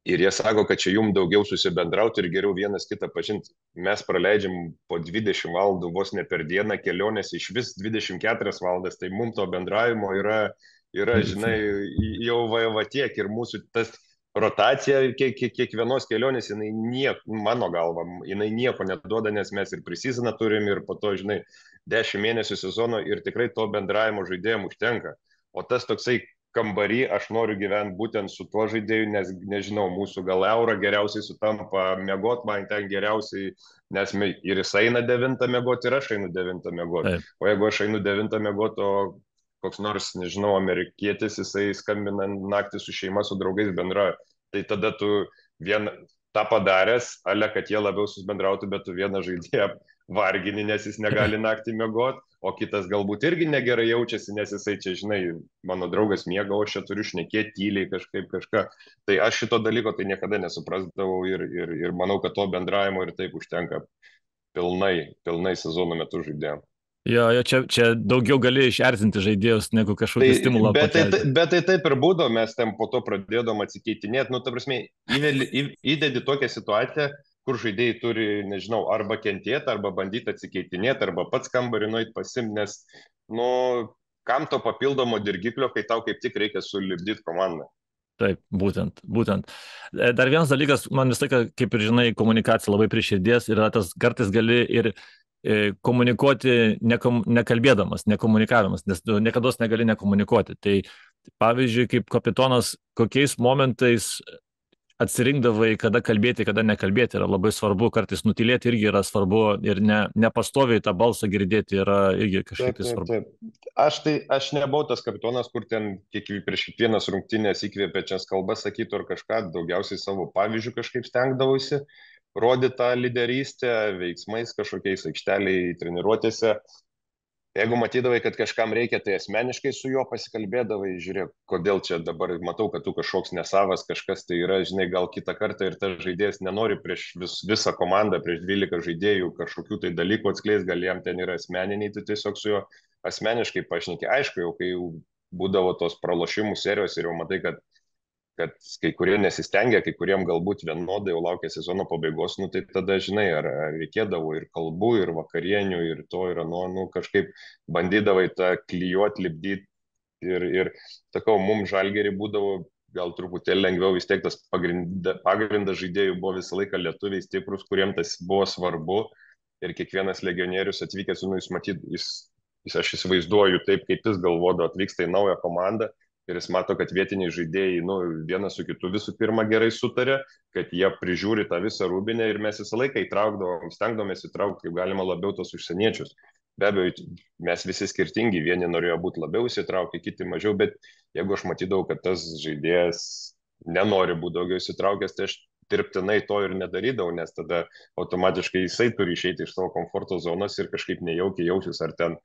[SPEAKER 2] ir jie sako, kad čia jums daugiau susibendrauti ir geriau vienas kitą pažinti. Mes praleidžiam po 20 valandų vos ne per dieną kelionės, iš vis 24 valandas, tai mums to bendravimo yra žinai, jau va tiek ir mūsų tas rotacija kiekvienos kelionės, mano galva, jinai nieko neduoda, nes mes ir prisiziną turim ir po to, žinai, 10 mėnesių sezono ir tikrai to bendravimo žaidėjim užtenka. O tas toksai kambarį aš noriu gyventi būtent su tuo žaidėju, nes, nežinau, mūsų gal eurą geriausiai sutampa, miegot man ten geriausiai, nes ir jis eina 9 miegot ir aš einu 9 miegot.
[SPEAKER 1] Taip.
[SPEAKER 2] O jeigu aš einu 9 miegot, o koks nors, nežinau, amerikietis, jisai skambina naktį su šeima, su draugais bendrauja, tai tada tu tą padaręs, ale kad jie labiau susibendrautų, bet tu vieną žaidėją vargini, nes jis negali naktį miegot, o kitas galbūt irgi negerai jaučiasi, nes jisai čia, žinai, mano draugas miega, o aš čia turiu šnekėti tyliai kažką. Tai aš šito dalyko tai niekada nesuprasdavau ir manau, kad to bendravimo ir taip užtenka pilnai sezono metu žaidėjom.
[SPEAKER 1] Jo, čia daugiau gali išerzinti žaidėjus, negu kažkokį stimulą pakelti.
[SPEAKER 2] Bet tai taip ir būdavo, mes ten po to pradėdom atsikeitinėti, nu, ta prasme, įdedi tokią situaciją, kur žaidėjai turi, nežinau, arba kentėti, arba bandyti atsikeitinėti, arba pats kambarį nueit pasimti, nes, nu, kam to papildomo dirgiklio, kai tau kaip tik reikia sulipdyti komandą.
[SPEAKER 1] Taip, būtent. Dar vienas dalykas, man vis laiką, kaip ir žinai, komunikacija labai prie širdies ir tas kartais gali ir komunikuoti nekalbėdamas, nekomunikavimas, nes tu niekada negali nekomunikuoti. Tai pavyzdžiui, kaip kapitonas, kokiais momentais atsirinkdavai, kada kalbėti, kada nekalbėti, yra labai svarbu, kartais nutilėti irgi yra svarbu ir nepastoviai tą balsą girdėti yra irgi kažkaip tai svarbu.
[SPEAKER 2] Taip. Aš nebuvau tas kapitonas, kur ten prieš kiekvienas rungtynės įkvėpėčias kalbas sakytų ar kažką, daugiausiai savo pavyzdžių kažkaip stengdavausi rodyti tą lyderystę veiksmais kažkokiais aikšteliai, treniruotėse. Jeigu matydavai, kad kažkam reikia, tai asmeniškai su juo pasikalbėdavai, žiūrėk, kodėl čia dabar matau, kad tu kažkoks nesavas, kažkas tai yra, žinai, gal kitą kartą ir tas žaidėjas nenori prieš visą komandą, prieš 12 žaidėjų kažkokių tai dalykų atskleis, gal jam ten yra asmeniniai, tai tiesiog su juo asmeniškai pašnekė. Aišku, jau kai būdavo tos pralošimų serijos ir jau matai, kad kai kurie nesistengia, kai kuriem galbūt vienodai jau laukia sezono pabaigos, nu tai tada, žinai, ar reikėdavo ir kalbų, ir vakarienių, ir to, ir nu kažkaip bandydavai tą klijuoti, lipdyti ir sakau, mums Žalgirį būdavo gal truputėlį lengviau, vis tiek tas pagrindas žaidėjų buvo visą laiką lietuviai stiprus, kuriem tas buvo svarbu ir kiekvienas legionierius atvykęs, nu jis matyt, aš įsivaizduoju taip, kaip jis galvodavo, atvyksta į naują komandą. Ir jis mato, kad vietiniai žaidėjai, nu, vienas su kitu visų pirma gerai sutarė, kad jie prižiūri tą visą rūbinę ir mes visą laiką stengdomės įtraukti kaip galima labiau tos užsieniečius. Be abejo, mes visi skirtingi, vieni norėjo būti labiau įsitraukę, kiti mažiau, bet jeigu aš matydavau, kad tas žaidėjas nenori būti daugiau įsitraukęs, tai aš dirbtinai to ir nedarydavau, nes tada automatiškai jisai turi išeiti iš savo komforto zonos ir kažkaip nejaukiai jausis, ar ten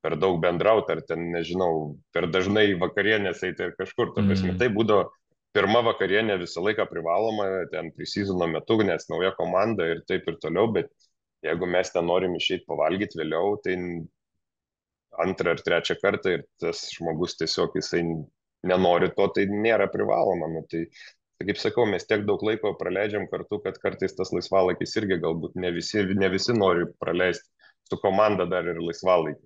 [SPEAKER 2] per daug bendrauti, ar ten, nežinau, per dažnai vakarienės eiti ir kažkur. Ta prasme,
[SPEAKER 1] Mm.
[SPEAKER 2] tai būdavo pirma vakarienė visą laiką privaloma, ten prisizono metu, nes nauja komanda ir taip ir toliau, bet jeigu mes ten norim išeiti pavalgyti vėliau, tai antrą ar trečią kartą ir tas žmogus tiesiog jisai nenori to, tai nėra privaloma. Nu, tai kaip sakau, mes tiek daug laiko praleidžiam kartu, kad kartais tas laisvalaikis irgi galbūt ne visi nori praleisti su komanda dar ir laisvalaikį.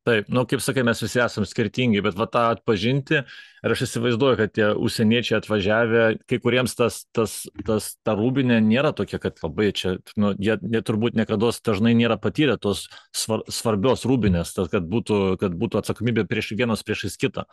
[SPEAKER 1] Taip, nu, kaip sakai, mes visi esame skirtingi, bet va tą atpažinti, ir aš įsivaizduoju, kad tie užsieniečiai atvažiavę, kai kuriems ta rūbinė nėra tokia, kad labai čia, nu, jie turbūt niekada dažnai nėra patyrę tos svarbios rūbinės, kad būtų atsakomybė vienas priešais kitą.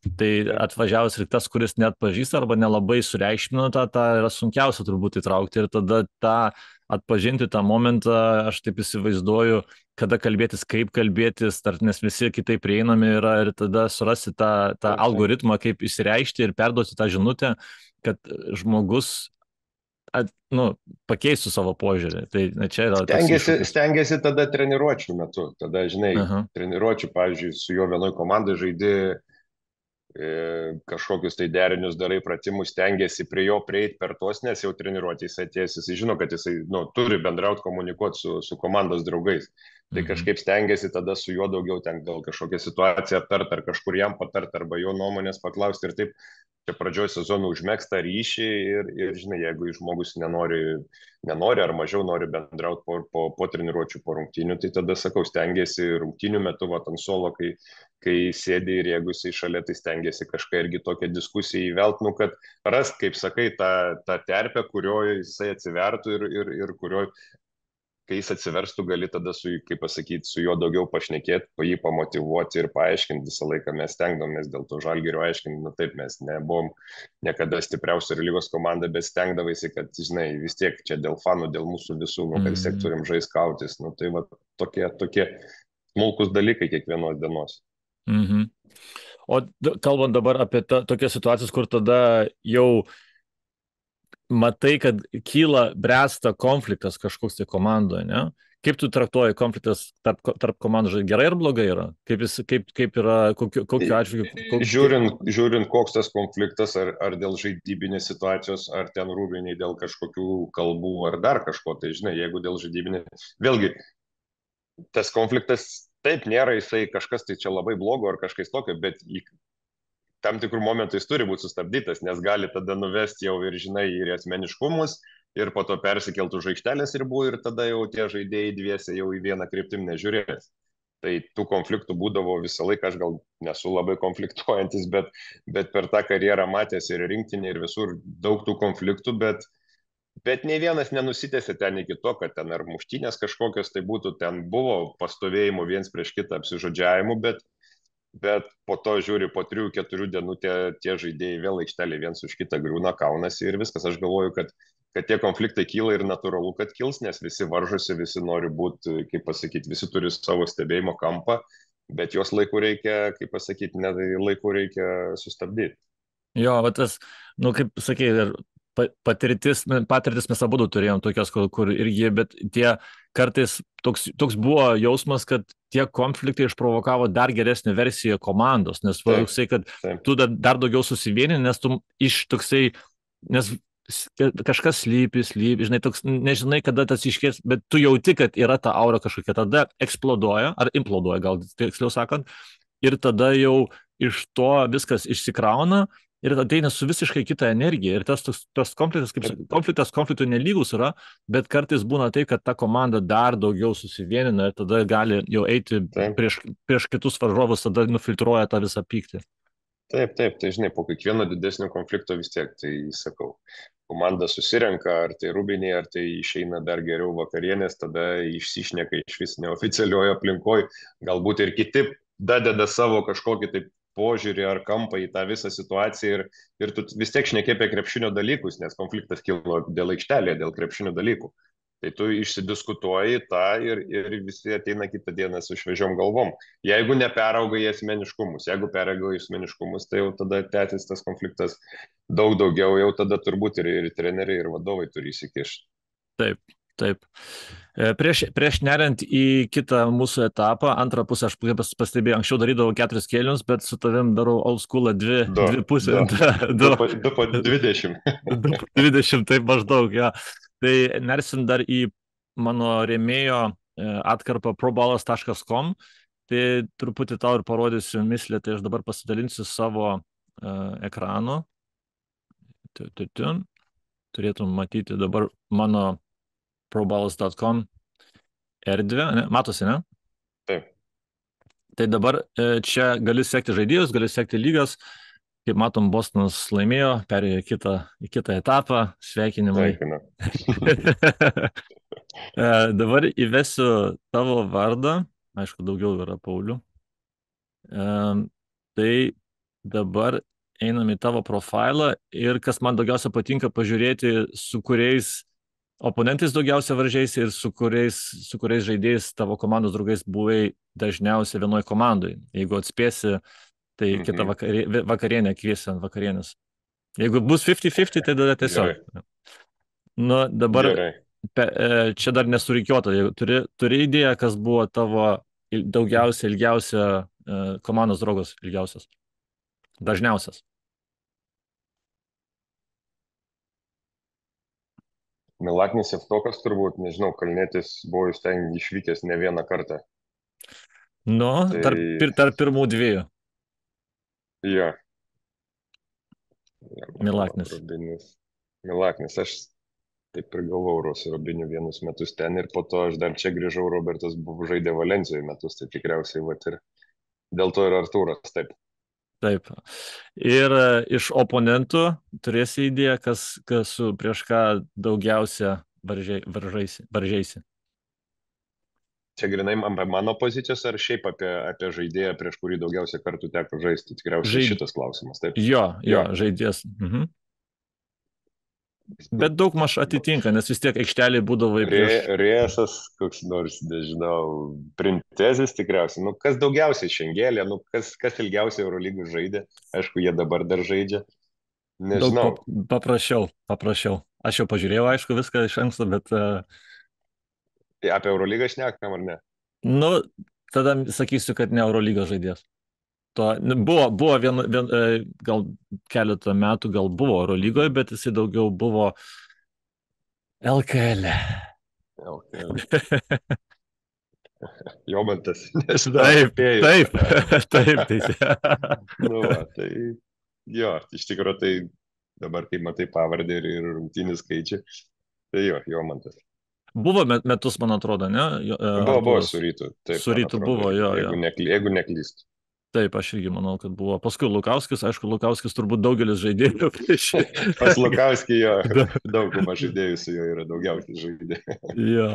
[SPEAKER 1] Tai atvažiavus ir tas, kuris net pažįsta arba nelabai sureikšmina tą yra sunkiausia turbūt įtraukti ir tada tą atpažinti tą momentą, aš taip įsivaizduoju, kada kalbėtis, kaip kalbėtis, nes visi kitaip prieinami yra ir tada surasti tą algoritmą, kaip įsireikšti ir perduoti tą žinutę, kad žmogus pakeistų savo požiūrį. Tai čia yra toks iššūkis.
[SPEAKER 2] Stengiasi tada treniruočių metu. Tada, žinai,
[SPEAKER 1] Aha.
[SPEAKER 2] treniruočių, pavyzdžiui, su juo vienoj komandai žaidži, kažkokius tai derinius darai, pratimus, stengiasi prie jo prieiti per tos, nes jau treniruoti jis atėjęs, jis žino, kad jisai turi bendrauti, komunikuoti su komandos draugais. Tai kažkaip stengiasi tada su juo daugiau ten gal kažkokią situaciją aptart, ar kažkur jam patart, arba jo nuomonės paklausti ir taip. Čia pradžioj sezono užmėgsta ryšį ir žinai, jeigu žmogus nenori ar mažiau nori bendrauti po treniruočių, po rungtynių, tai tada, sakau, stengiasi rungtynių metu, va, ant suolo, kai sėdi ir jeigu jisai šalia, tai stengiasi kažką irgi tokią diskusiją įvelt, nu, kad rast, kaip sakai, tą terpę, kurioje jisai atsivertų ir kurioje, kai jis atsiverstų, gali tada kaip pasakyti, su juo daugiau pašnekėti, jį pamotivuoti ir paaiškinti. Visą laiką mes stengdomės dėl to Žalgirio aiškinti, nu taip, mes nebuvom niekada stipriausia lygos komanda, bet stengdavaisi, kad, žinai, vis tiek čia dėl fanų, dėl mūsų visų, nu, kad vis tiek turim žaiskautis. Nu, tai va, tokie smulkus dalykai kiekvienos dienos.
[SPEAKER 1] Mhm. O kalbant dabar apie tokias situacijas, kur tada jau matai, kad bręsta konfliktas kažkoks tai komandoje, ne? Kaip tu traktuoji konfliktas tarp komandų, gerai ar blogai yra? Kaip yra, kokiu atžvilgiu?
[SPEAKER 2] Žiūrint, koks tas konfliktas, ar dėl žaidybinės situacijos, ar ten rūbiniai dėl kažkokių kalbų, ar dar kažko, tai žinai, jeigu dėl žaidybinės, vėlgi, tas konfliktas taip nėra, jisai kažkas tai čia labai blogo ar kažkas tokio, bet tam tikrų momentų jis turi būti sustabdytas, nes gali tada nuvesti jau ir, žinai, ir asmeniškumus, ir po to persikeltų žaikštelės ribų, ir tada jau tie žaidėjai dviese jau į vieną kryptim nežiūrės. Tai tų konfliktų būdavo visą laiką, aš gal nesu labai konfliktuojantis, bet per tą karjerą matęs ir rinktinį, ir visur daug tų konfliktų, bet nei vienas nenusitęsė ten iki to, kad ten ar muštynės kažkokios tai būtų, ten buvo pastovėjimų viens prieš kitą apsižodžiavimų, bet po to žiūri, po 3-4 dienų tie žaidėjai vėl aikštelė viens už kitą griūna, kaunasi ir viskas. Aš galvoju, kad tie konfliktai kyla ir natūralu, kad kils, nes visi varžosi, visi nori būti, kaip pasakyti, visi turi savo stebėjimo kampą, bet juos laiku reikia, kaip pasakyti, laiku reikia sustabdyti.
[SPEAKER 1] Jo, va tas, nu kaip sakė, patirtis mes abudu turėjom tokios, kur irgi, bet tie kartais toks buvo jausmas, kad tie konfliktai išprovokavo dar geresnę versiją komandos, nes toksai, kad tu dar daugiau susivieni, nes tu nes kažkas slypi, žinai, toks, nežinai, kada tas iškės, bet tu jauti, kad yra ta aura kažkokia, tada eksploduoja, ar imploduoja, gal tiksliau sakant, ir tada jau iš to viskas išsikrauna, ir ateina su visiškai kita energija. Ir tas konfliktas konfliktui nelygus yra, bet kartais būna tai, kad ta komanda dar daugiau susivienina ir tada gali jau eiti prieš kitus varžovus, tada nufiltruoja tą visą pyktį.
[SPEAKER 2] Taip, tai žinai, po kiekvieno didesnio konflikto vis tiek, tai sakau, komanda susirenka, ar tai rūbiniai, ar tai išeina dar geriau vakarienės, tada išsišneka iš vis neoficialioje aplinkoje, galbūt ir kiti dadeda savo kažkokį taip požiūrį ar kampą į tą visą situaciją ir tu vis tiek šneki apie krepšinio dalykus, nes konfliktas kilo dėl aikštelėje, dėl krepšinio dalykų. Tai tu išsidiskutuoji tą ir visi ateina kitą dieną su šviežiom galvom. Jeigu neperauga į asmeniškumus, jeigu perauga į asmeniškumus, tai jau tada tęsis tas konfliktas daug daugiau, jau tada turbūt ir treneriai, ir vadovai turi įsikišti.
[SPEAKER 1] Taip. Prieš neriant į kitą mūsų etapą, antrą pusę aš pastebėjau, anksčiau darydavau 4 kėlinius, bet su tavim darau old school dvi pusės,
[SPEAKER 2] Du po 20.
[SPEAKER 1] 20 taip maždaug, ja. Tai nersim dar į mano rėmėjo atkarpą probalas.com, tai truputį tau ir parodysiu mislę, tai aš dabar pasidalinsiu savo ekranu. Turėtum matyti dabar mano probalas.com erdvę, ne? Matosi, ne?
[SPEAKER 2] Taip.
[SPEAKER 1] Tai dabar čia gali sekti žaidėjus, gali sekti lygas. Kaip matom, Bostonas laimėjo, perėjo į kitą etapą. Sveikinimai.
[SPEAKER 2] Sveikinu.
[SPEAKER 1] Dabar įvesiu tavo vardą. Aišku, daugiau yra Paulių. Tai dabar einam į tavo profilą ir kas man daugiausia patinka pažiūrėti, su kuriais oponentais daugiausia varžėsi ir su kuriais žaidėjais tavo komandos draugais buvai dažniausiai vienoj komandai. Jeigu atspėsi, tai kitą vakarienę kviesi ant vakarienės. Jeigu bus 50-50, tai tada tiesiog.
[SPEAKER 2] Gerai.
[SPEAKER 1] Nu, dabar
[SPEAKER 2] Gerai.
[SPEAKER 1] čia dar nesurikiuota. Turi idėją, kas buvo tavo ilgiausia komandos draugas ilgiausias? Dažniausias.
[SPEAKER 2] Milaknis Jevtokas turbūt, nežinau, Kalnietis buvo iš ten išvykęs ne vieną kartą.
[SPEAKER 1] Nu, tarp pirmų dviejų.
[SPEAKER 2] Jo.
[SPEAKER 1] Milaknis.
[SPEAKER 2] Milaknis, aš taip prigalvojau su Robiniu vienus metus ten ir po to aš dar čia grįžau, Robertas buvo žaidė Valencijoje metus, tai tikriausiai vat ir dėl to ir Artūras, taip.
[SPEAKER 1] Taip. Ir iš oponentų turėsi idėją, kas prieš ką daugiausia varžaisi.
[SPEAKER 2] Čia grinai apie mano pozicijas ar šiaip apie žaidėją, prieš kurį daugiausia kartų teko žaisti? Tikriausiai šitas klausimas, taip?
[SPEAKER 1] Jo, žaidėjas. Mhm. Bet daug maž atitinka, nes vis tiek aikštelė būdavo prieš...
[SPEAKER 2] Rėsas, koks nors, nežinau, Printezis tikriausiai. Nu, kas daugiausiai Šengelė, nu, kas ilgiausiai Eurolygų žaidė. Aišku, jie dabar dar žaidžia. Nežinau.
[SPEAKER 1] Daug paprašiau. Aš jau pažiūrėjau, aišku, viską iš anksto, bet...
[SPEAKER 2] Apie Eurolygą šnekam, ar ne?
[SPEAKER 1] Nu, tada sakysiu, kad ne Eurolygos žaidėjas. Buvo gal keletą metų gal buvo Eurolygoje, bet jisai daugiau buvo LKL.
[SPEAKER 2] Jomantas.
[SPEAKER 1] Taip.
[SPEAKER 2] Nu, tai jo, iš tikrųjų tai dabar, kai matai pavardę ir rungtynių skaičių, tai jo, Jomantas.
[SPEAKER 1] Buvo metus, man atrodo, ne?
[SPEAKER 2] Buvo su Rytu. Taip,
[SPEAKER 1] su Rytu buvo, jo.
[SPEAKER 2] Jeigu neklystu.
[SPEAKER 1] Taip, aš irgi manau, kad buvo. Paskui Lukauskis, aišku, Lukauskis turbūt daugelis žaidėjų.
[SPEAKER 2] Pas Lukauskį jo, daugumą žaidėjų su juo yra daugiausiai žaidėjų.
[SPEAKER 1] Jo.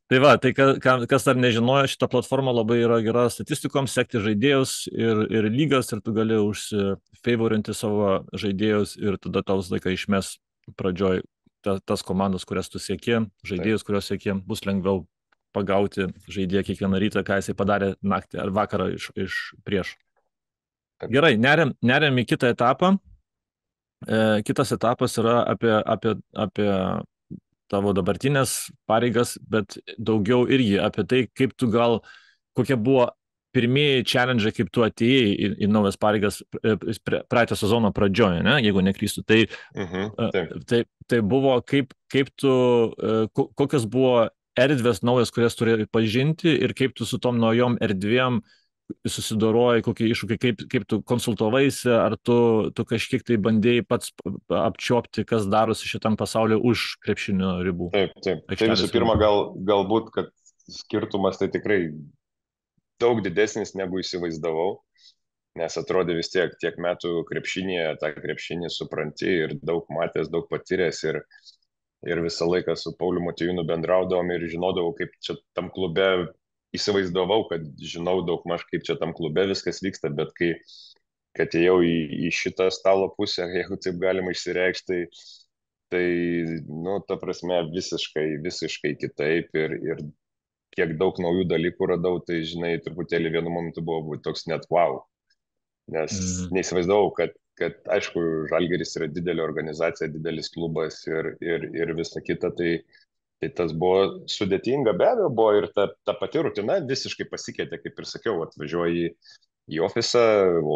[SPEAKER 1] Tai va, tai kas dar nežinojo, šita platforma labai yra gera statistikom, sekti žaidėjus ir lygas, ir tu gali užsifavorinti savo žaidėjus ir tada tau laiką išmes pradžioj tas komandas, kurias tu sieki, žaidėjus, kuriuos sieki, bus lengviau pagauti žaidėją kiekvieną rytą, ką jisai padarė naktį ar vakarą iš prieš. Gerai, neriam į kitą etapą. Kitas etapas yra apie tavo dabartinės pareigas, bet daugiau irgi apie tai, kaip tu kokie buvo pirmieji challenge, kaip tu atėjai į naujas pareigas praeitą sezono pradžioje, ne, jeigu neklystu. Tai buvo kaip tu, kokios buvo erdvės naujas, kurias turėjai pažinti ir kaip tu su tom naujom erdvėm susidoroji, kokie iššūkiai, kaip tu konsultavaisi, ar tu kažkiek tai bandėjai pats apčiopti, kas darosi šitam pasaulyje už krepšinio ribų.
[SPEAKER 2] Taip. Tai visų pirma, galbūt, kad skirtumas tai tikrai daug didesnis negu įsivaizdavau, nes atrodė vis tiek metų krepšinėje, tą krepšinį supranti ir daug matęs, daug patyręs ir visą laiką su Pauliu Motiejūnu bendraudavom ir žinodavau, kaip čia tam klube įsivaizdavau, kad žinau daug maž, kaip čia tam klube viskas vyksta, bet kai atėjau į šitą stalo pusę, jeigu taip galima išsireikšti, tai nu, ta prasme, visiškai kitaip ir kiek daug naujų dalykų radau, tai, žinai, truputėlį vienu momentu buvo toks net wow, nes neįsivaizdavau, kad aišku, Žalgiris yra didelė organizacija, didelis klubas ir visa kita, tai Tai tas buvo sudėtinga, be abejo, buvo ir ta pati rutina visiškai pasikeitė, kaip ir sakiau, atvažiuoji į ofisą,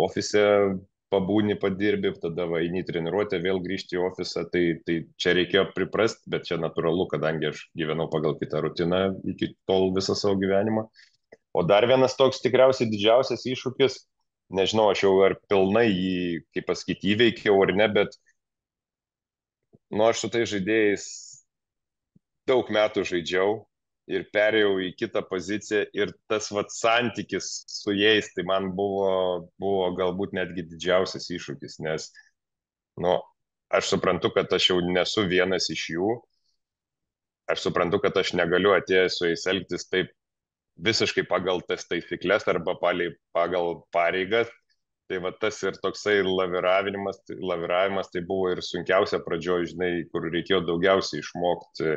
[SPEAKER 2] ofise pabūni, padirbi, tada vaini treniruotę, vėl grįžti į ofisą, tai čia reikėjo priprasti, bet čia natūralu, kadangi aš gyvenau pagal kitą rutiną iki tol visą savo gyvenimą. O dar vienas toks tikriausiai didžiausias iššūkis, nežinau, aš jau ar pilnai jį, kaip pasakyti, įveikiau ar ne, bet nu aš su tai žaidėjais daug metų žaidžiau ir perėjau į kitą poziciją ir tas vat santykis su jais, tai man buvo galbūt netgi didžiausias iššūkis, nes, nu, aš suprantu, kad aš jau nesu vienas iš jų, aš suprantu, kad aš negaliu atėjęs su jais elgtis taip visiškai pagal tas taisyklės arba pagal pareigas. Tai va tas ir toksai laviravimas tai buvo ir sunkiausia pradžioje, žinai, kur reikėjo daugiausiai išmokti,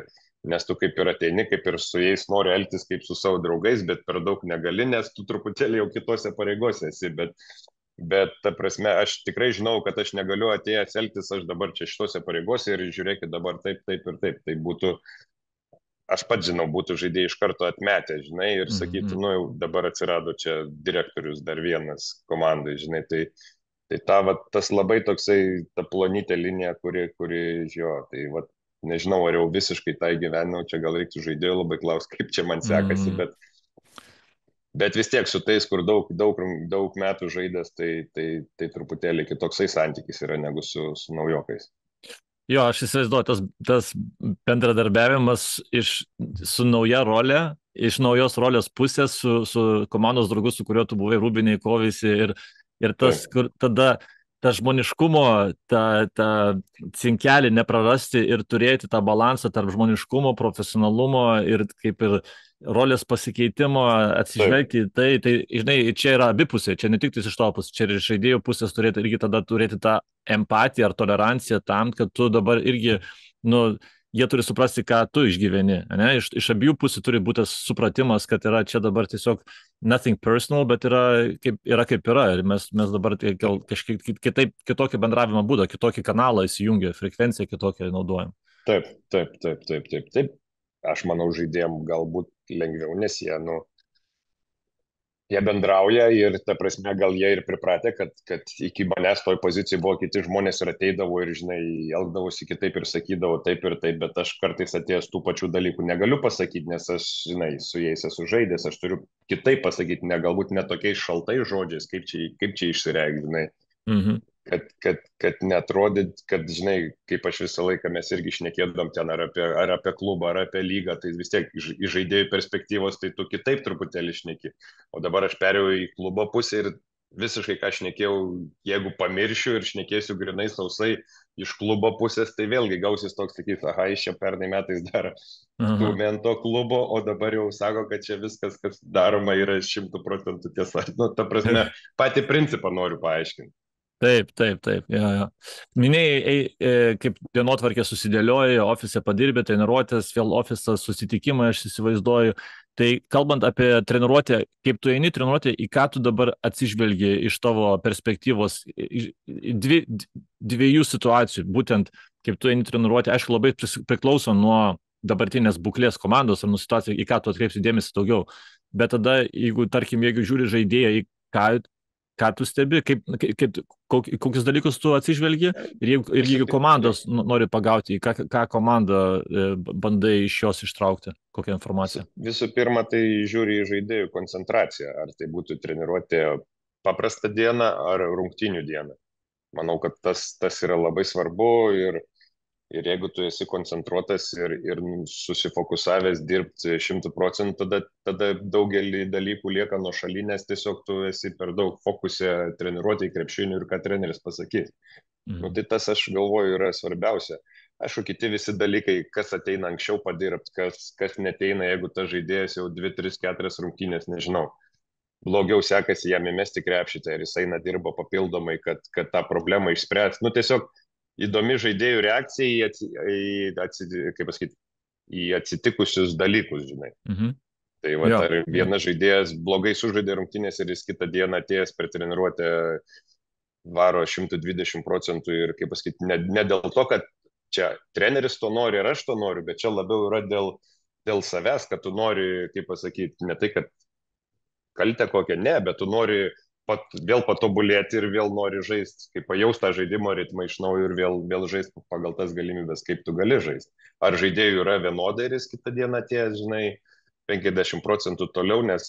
[SPEAKER 2] nes tu kaip ir ateini, kaip ir su jais nori elgtis kaip su savo draugais, bet per daug negali, nes tu truputėlį jau kitose pareigose esi, bet ta prasme, aš tikrai žinau, kad aš negaliu atėjęs elgtis, aš dabar čia šitose pareigose ir žiūrėkit dabar taip, taip ir taip, tai būtų aš pats žinau, būtų žaidėjai iš karto atmetę, žinai, ir sakytų, nu jau dabar atsirado čia direktorius dar vienas komandai, žinai, tai tas labai toksai, ta plonytė linija, jo, tai va, nežinau, ar jau visiškai tai gyvenau, čia gal reiktų žaidėjų labai klausti, kaip čia man sekasi, bet vis tiek su tais, kur daug metų žaidęs, tai truputėlį kitoksai santykis yra negu su naujokais.
[SPEAKER 1] Jo, aš įsivaizduoju, tas bendradarbiavimas su nauja rolė, iš naujos rolės pusės, su komandos draugu, su kuriuo tu buvai rūbiniai kovėsi ir tas, kur tada ta žmoniškumo, ta cinkelį neprarasti ir turėti tą balansą tarp žmoniškumo, profesionalumo ir kaip ir rolės pasikeitimo, atsižvelgti į tai, žinai, čia yra abipusė, čia ne tik iš to pusės, čia ir iš žaidėjų pusės turėti irgi tada turėti tą empatiją ar toleranciją tam, kad tu dabar irgi, nu, jie turi suprasti, ką tu išgyveni, ne? Iš abiejų pusių turi būti tas supratimas, kad yra čia dabar tiesiog nothing personal, bet yra kaip yra. Ir mes dabar gal kažkiek kitokį bendravimo būdą, kitokį kanalą įsijungia, frekvenciją kitokią naudojam.
[SPEAKER 2] Taip. Aš manau, žaidėjim galbūt lengviau, nes jie bendrauja ir, ta prasme, gal jie ir pripratę, kad iki manęs toj pozicijai buvo kiti žmonės ir ateidavo ir, žinai, elgdavosi kitaip ir sakydavo taip ir taip, bet aš kartais atėjęs tų pačių dalykų negaliu pasakyti, nes aš, žinai, su jais esu žaidęs, aš turiu kitaip pasakyti, galbūt ne tokiais šaltais žodžiais, kaip čia išsireikšti, žinai. Kad netrodyt, kad, žinai, kaip aš visą laiką mes irgi šnekėdam ten ar apie klubą, ar apie lygą, tai vis tiek iš žaidėjų perspektyvos tai tu kitaip truputėlį šneki. O dabar aš perėjau į klubo pusę ir visiškai ką šnekėjau, jeigu pamiršiu ir šnekėsiu grinai sausai iš klubo pusės, tai vėlgi gausis toks, sakys, aha, iš čia pernai metais dar stumento klubo, o dabar jau sako, kad čia viskas, kas daroma, yra 100% tiesa. Nu, ta prasme, patį principą noriu paaiškinti.
[SPEAKER 1] Taip. Ja. Minėjai, kaip dienotvarkė susidėlioja, ofise padirbė, treniruotės, vėl ofisas, susitikimai, aš įsivaizduoju. Tai kalbant apie treniruotę, kaip tu eini treniruotę, į ką tu dabar atsižvelgi iš tavo perspektyvos, dviejų situacijų, būtent kaip tu eini treniruotę, aišku, labai priklauso nuo dabartinės būklės komandos ar nuo situacijos, į ką tu atkreipsi dėmesį daugiau. Bet tada, jeigu žiūri žaidėją, į ką tu stebi, kokius dalykus tu atsižvelgi ir jeigu komandos nori pagauti, ką komandą bandai iš jos ištraukti, kokią informaciją?
[SPEAKER 2] Visų pirma, tai žiūri į žaidėjų koncentraciją, ar tai būtų treniruotė paprastą dieną ar rungtynių dieną. Manau, kad tas yra labai svarbu ir jeigu tu esi koncentruotas ir susifokusavęs dirbti 100%, tada daugelį dalykų lieka nuo šalinės, tiesiog tu esi per daug fokusė treniruotė į krepšinį ir ką treneris pasakys. Nu, tai tas, aš galvoju, yra svarbiausia. Aišku, kiti visi dalykai, kas ateina anksčiau padirbti, kas neteina, jeigu tas žaidėjas jau 2, 3, 4 rungtynės, nežinau, blogiau sekasi jam įmesti krepšį, ir jis eina dirba papildomai, kad tą problemą išspręs. Nu, tiesiog įdomi žaidėjų reakcija į atsitikusius dalykus, žinai. Tai va, ar vienas žaidėjas blogai sužaidė rungtynės ir jis kitą dieną atėjęs per treniruotę varo 120% ir, kaip pasakyti, ne dėl to, kad čia treneris to nori ir aš to noriu, bet čia labiau yra dėl savęs, kad tu nori, kaip pasakyti, ne tai, kad kaltę kokią, ne, bet tu nori vėl patobulėti ir vėl nori žaisti, kaip pajaust tą žaidimo ritmą iš naujo ir vėl žaisti pagal tas galimybės, kaip tu gali žaisti. Ar žaidėjų yra vienodai ir jis kitą dieną atėjęs, žinai, 50% toliau, nes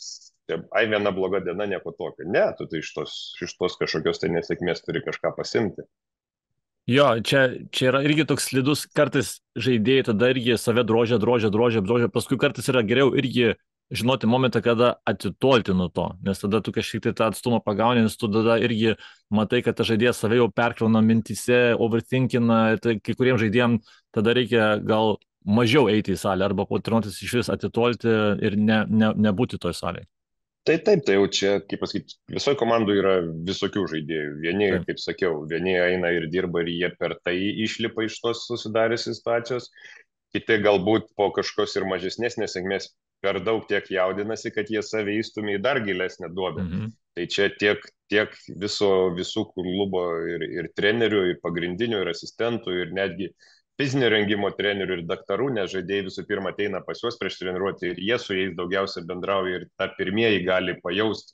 [SPEAKER 2] ai viena bloga diena nieko tokio. Ne, tu tai iš tos kažkokios tai nesėkmės turi kažką pasimti.
[SPEAKER 1] Jo, čia yra irgi toks slidus, kartais žaidėjai tada irgi save drožia, paskui kartais yra geriau irgi žinoti momentą, kada atitolti nuo to, nes tada tu kažkiek tai tą atstumą pagauni, nes tu tada irgi matai, kad tas žaidėjas save jau perkrauna mintise, overthinkina, tai kai kuriems žaidėjams tada reikia gal mažiau eiti į salę arba po treniruotės iš vis atitolti ir nebūti toj salėje.
[SPEAKER 2] Tai taip, tai jau čia, kaip pasakyti, visoje komandoje yra visokių žaidėjų. Vieni, taip, kaip sakiau, vieni eina ir dirba ir jie per tai išlipa iš tos susidariusios situacijos, kiti galbūt po kažkokios ir mažesnės nesėkmės per daug tiek jaudinasi, kad jie save įstumia į dar gilesnę duobę. Tai čia tiek visų klubo ir trenerių, ir pagrindinių, ir asistentų, ir netgi fizinio rengimo trenerių ir daktarų, nes žaidėjai visų pirma ateina pas juos prieš treniruotę ir jie su jais daugiausia bendrauja ir tą pirmieji gali pajausti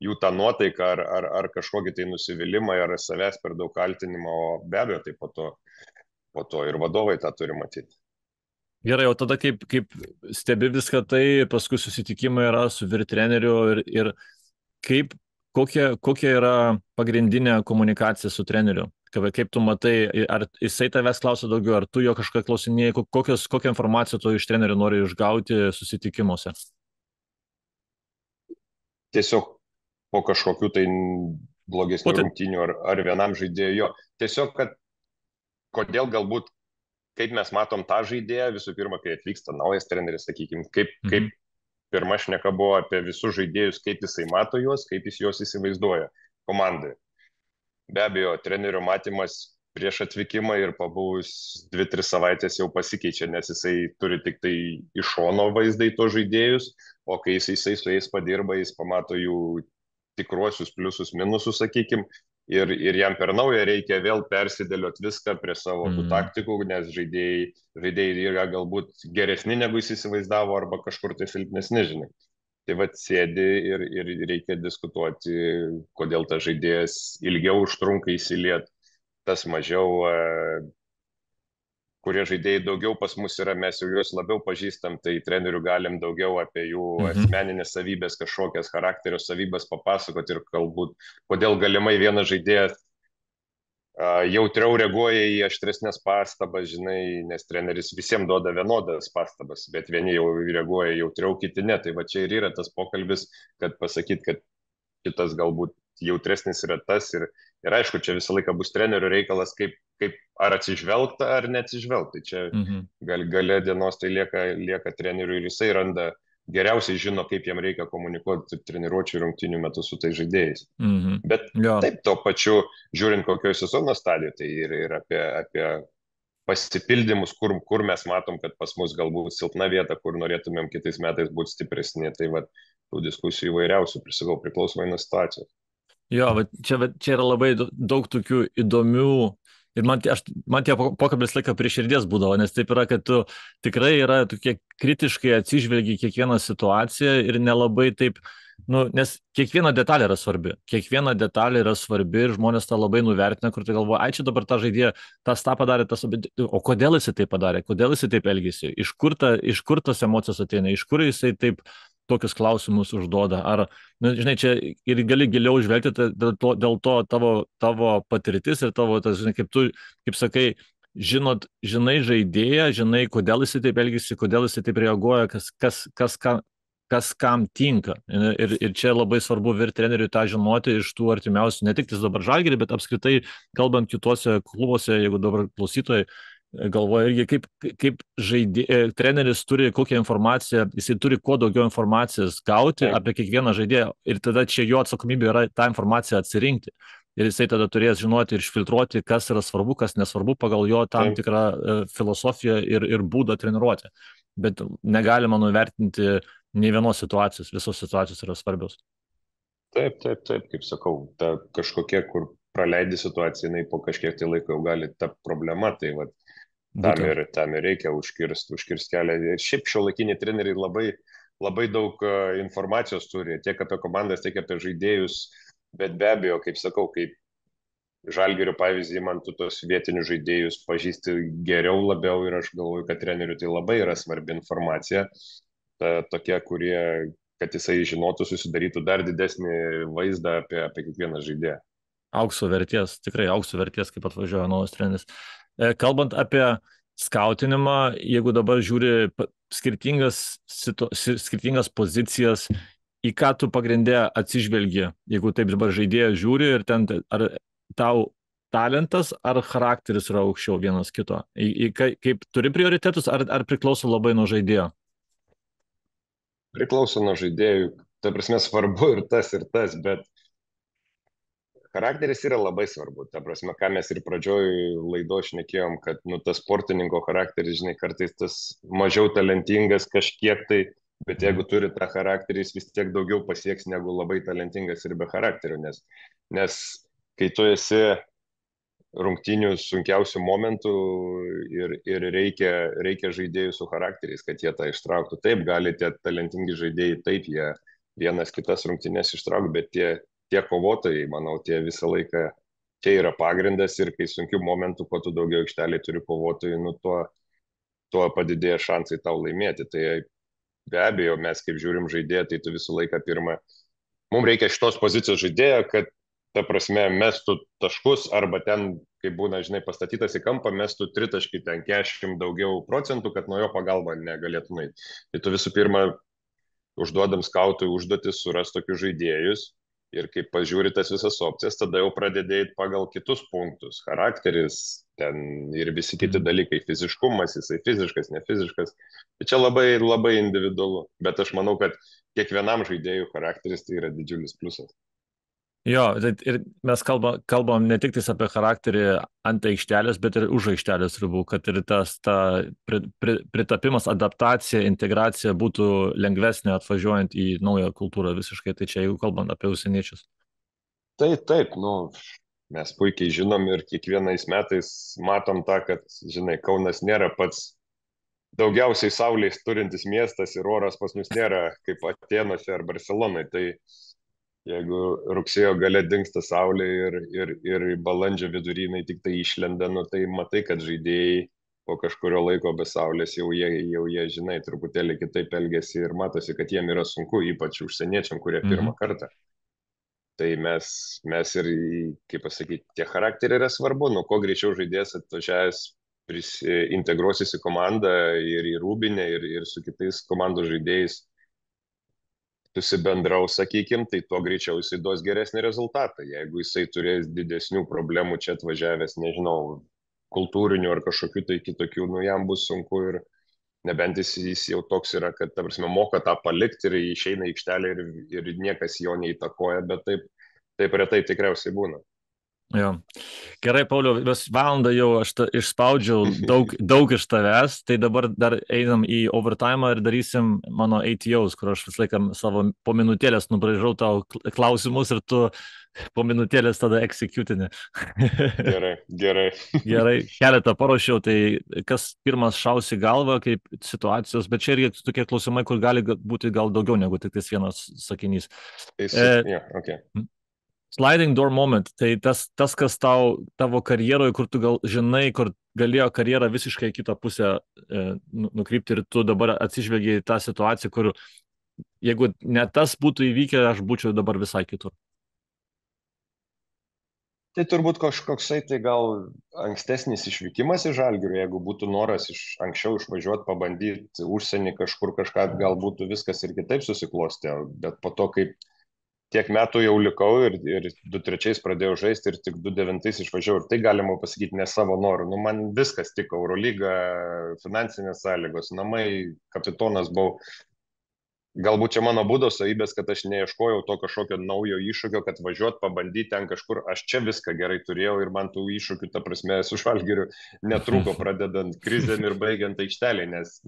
[SPEAKER 2] jų tą nuotaiką ar kažkokį tai nusivylimą, ar savęs per daug kaltinimą, o be abejo, tai po to ir vadovai tą turi matyti.
[SPEAKER 1] Gerai, o tada kaip stebi viską tai, paskui susitikimai yra su vyr treneriu ir kokia yra pagrindinė komunikacija su treneriu? Kaip tu matai, ar jisai tavęs klausia daugiau, ar tu jo kažką klausinėjai, kokią informaciją tu iš trenerių nori išgauti susitikimuose?
[SPEAKER 2] Tiesiog po kažkokių tai blogesnių rungtynių ar vienam žaidėjui. Tiesiog, kad kodėl galbūt, kaip mes matom tą žaidėją, visų pirma, kai atvyksta naujas treneris, sakykime, kaip pirma šneka buvo apie visus žaidėjus, kaip jisai mato juos, kaip jis juos įsivaizduoja komandai. Be abejo, trenerio matymas prieš atvykimą ir pabuvus 2-3 savaitės jau pasikeičia, nes jisai turi tik tai iš šono vaizdai to žaidėjus, o kai jisai su jais padirba, jis pamato jų tikruosius pliusus, minusus, sakykime, ir jam per naują reikia vėl persidėlioti viską prie savo tų taktikų, nes žaidėjai yra galbūt geresni, negu jis įsivaizdavo, arba kažkur tai silpnesni, žinai. Tai vad sėdi ir reikia diskutuoti, kodėl tas žaidėjas ilgiau užtrunka įsiliet, tas mažiau, kurie žaidėjai daugiau pas mus yra, mes jau juos labiau pažįstam, tai trenerių galim daugiau apie jų asmeninės savybės, kažkokias charakterio savybės papasakoti ir galbūt, kodėl galimai vienas žaidėjas jautriau reaguoja į aštresnės pastabas, žinai, nes treneris visiems duoda vienodas pastabas, bet vieni jau reaguoja jautriau, kiti ne. Tai va čia ir yra tas pokalbis, kad pasakyti, kad kitas galbūt jautresnis yra tas ir aišku, čia visą laiką bus trenerių reikalas, kaip ar atsižvelgta, ar neatsižvelgta. Tai čia gale dienos tai lieka trenerių ir jisai randa geriausiai žino, kaip jam reikia komunikuoti treniruočių rungtynių metu su tai žaidėjais. Bet taip, to pačiu, žiūrint kokioje sezono stadijoje, tai ir apie pasipildymus, kur mes matom, kad pas mus galbūt silpna vieta, kur norėtumėm kitais metais būti stipresni. Tai va, tų diskusijų įvairiausių, priklausomai nuo situacijos.
[SPEAKER 1] Jo, čia yra labai daug tokių įdomių. Ir man tie pokalbės laiką prie širdies būdavo, nes taip yra, kad tu tikrai yra tokie kritiškai atsižvelgi kiekvieną situaciją ir nelabai taip, nes kiekviena detalė yra svarbi. Kiekviena detalė yra svarbi ir žmonės tą labai nuvertina, kur tai galvoja, ai čia dabar tą žaidėją, tą padarė, o kodėl jisai tai padarė, kodėl jisai taip elgėsi, iš kur tos emocijos ateina, iš kur jisai taip tokius klausimus užduoda. Ar, žinai, čia ir gali giliau žvelgti, dėl to tavo patirtis ir tavo, žinai, kaip sakai, žinai žaidėją, žinai, kodėl jisai taip elgėsi, kodėl jisai taip reaguoja, kas kam tinka. Ir čia labai svarbu vyr treneriui tą žinoti iš tų artimiausių, ne tik dabar Žalgirį, bet apskritai, kalbant kitose klubuose, jeigu dabar klausytojai galvoja irgi, kaip treneris turi kokią informaciją, jisai turi kuo daugiau informacijos gauti apie kiekvieną žaidėją ir tada čia jo atsakomybė yra tą informaciją atsirinkti. Ir jisai tada turės žinoti ir išfiltruoti, kas yra svarbu, kas nesvarbu pagal jo tam tikrą filosofiją ir būdą treniruoti. Bet negalima nuvertinti nei vienos situacijos, visos situacijos yra svarbios.
[SPEAKER 2] Taip, kaip sakau, ta kažkokia, kur praleidi situaciją, jinai po kažkiek tai laiko jau gali tapti problema. Tai vat,
[SPEAKER 1] Būtent.
[SPEAKER 2] Tam ir reikia užkirst kelią. Ir šiaip šiuolaikiniai treneriai labai daug informacijos turi, tiek apie komandas, tiek apie žaidėjus, bet be abejo, kaip sakau, kaip Žalgirio pavyzdį, man tu tos vietinius žaidėjus pažįsti geriau labiau ir aš galvoju, kad trenerių tai labai yra svarbi informacija, tokia, kad jisai žinotų, susidarytų dar didesnį vaizdą apie kiekvieną žaidėją.
[SPEAKER 1] Aukso vertės, tikrai aukso vertės, kaip atvažiuoja naujas treneris. Kalbant apie skautinimą, jeigu dabar žiūri skirtingas pozicijas, į ką tu pagrindė atsižvelgi, jeigu taip dabar žaidėjas žiūri ir ten ar tau talentas ar charakteris yra aukščiau vienas kito? Kaip turi prioritetus ar priklauso labai nuo žaidėjo?
[SPEAKER 2] Priklauso nuo žaidėjų, ta prasme svarbu ir tas, bet charakteris yra labai svarbu. Ta prasme, ką mes ir pradžioj laido šnekėjom, kad tas sportininko charakteris, žinai, kartais tas mažiau talentingas kažkiek tai, bet jeigu turi tą charakterį, jis vis tiek daugiau pasieks negu labai talentingas ir be charakterio, nes kai tu esi rungtynių sunkiausių momentų ir reikia žaidėjų su charakteriais, kad jie tą ištrauktų. Taip, gali tie talentingi žaidėjai, taip, jie vienas kitas rungtynės ištraukti, bet tie kovotojai, manau, tie visą laiką, čia yra pagrindas ir kai sunkių momentų, kuo tu daugiau aikšteliai turi kovotojų, tuo padidėja šansai tau laimėti. Tai be abejo, mes kaip žiūrim žaidėją, tai tu visą laiką pirmą, mums reikia šitos pozicijos žaidėjo, kad ta prasme mestų taškus arba ten, kai būna, žinai, pastatytas į kampą, mestų tritaškį ten 40 daugiau procentų, kad nuo jo pagalba negalėtų nueiti. Tai tu visų pirma užduodam skautui užduotis surasti tokius žaidėjus ir kai pažiūri tas visas opcijas, tada jau pradedėjai pagal kitus punktus, charakteris ten ir visi kiti dalykai, fiziškumas, jisai fiziškas, nefiziškas. Tai čia labai, labai individualu, bet aš manau, kad kiekvienam žaidėjų charakteris tai yra didžiulis pliusas.
[SPEAKER 1] Jo, ir mes kalbam ne tik apie charakterį ant aikštelės, bet ir už aikštelės ribų, kad ir pritapimas, adaptacija, integracija būtų lengvesnė atvažiuojant į naują kultūrą visiškai. Tai čia jeigu kalbant apie užsieniečius.
[SPEAKER 2] Taip, mes puikiai žinom ir kiekvienais metais matom tą, kad, žinai, Kaunas nėra pats daugiausiai saulės turintis miestas ir oras pas mus nėra kaip Atėnuose ar Barcelonai. Tai jeigu rugsėjo gale dingsta saulė ir balandžio vidurynai tik tai išlenda, tai matai, kad žaidėjai po kažkurio laiko be saulės jau jie, žinai, truputėlį kitaip elgesi ir matosi, kad jiem yra sunku, ypač užsieniečiam, kurie pirmą kartą. Tai mes ir, kaip pasakyti, tie charakteriai yra svarbu, kuo greičiau žaidėjas atvažiavęs integruosis į komandą ir į Rūbinę ir su kitais komandos žaidėjais susibendraus, sakykim, tai tuo greičiau jisai duos geresnį rezultatą. Jeigu jisai turės didesnių problemų čia atvažiavęs, nežinau, kultūrinių ar kažkokių tai kitokių, jam bus sunku ir nebent jis jau toks yra, kad, ta prasme, moka tą palikti ir išeina į aikštelę ir niekas jo neįtakoja, bet taip retai tikriausiai būna.
[SPEAKER 1] Jo. Gerai, Pauliau, valandą jau aš išspaudžiau daug iš tavęs, tai dabar dar einam į overtime ir darysim mano ATOs, kur aš visą laiką savo po minutėlės nubraižau tau klausimus ir tu po minutėlės tada executini.
[SPEAKER 2] Gerai.
[SPEAKER 1] Gerai, keletą paruošiau, tai kas pirmas šausi galvą, kaip situacijos, bet čia irgi tokie klausimai, kur gali būti gal daugiau negu tik vienas sakinys.
[SPEAKER 2] Okay.
[SPEAKER 1] Sliding door moment, tai tas kas tavo karjeroje, kur tu žinai, kur galėjo karjerą visiškai kitą pusę nukrypti ir tu dabar atsižvelgiai tą situaciją, kur jeigu ne tas būtų įvykę, aš būčiau dabar visai kitur.
[SPEAKER 2] Tai turbūt kažkoksai tai gal ankstesnis išvykimas į Žalgirį, jeigu būtų noras anksčiau išvažiuoti, pabandyti užsienį kažkur kažką, gal būtų viskas ir kitaip susiklostė, bet po to, kaip tiek metų jau likau ir 2003 pradėjau žaisti ir tik 2009 išvažiavau. Ir tai galima pasakyti ne savo noru. Man viskas tiko. Eurolyga, finansinės sąlygos, namai, kapitonas buvau. Galbūt čia mano būdo savybės, kad aš neieškojau to kažkokio naujo iššūkio, kad važiuot, pabandyti ten kažkur. Aš čia viską gerai turėjau ir man tų iššūkių, ta prasme, su Žalgiriu netrūko, pradedant krizėm ir baigiant aikštelį, nes,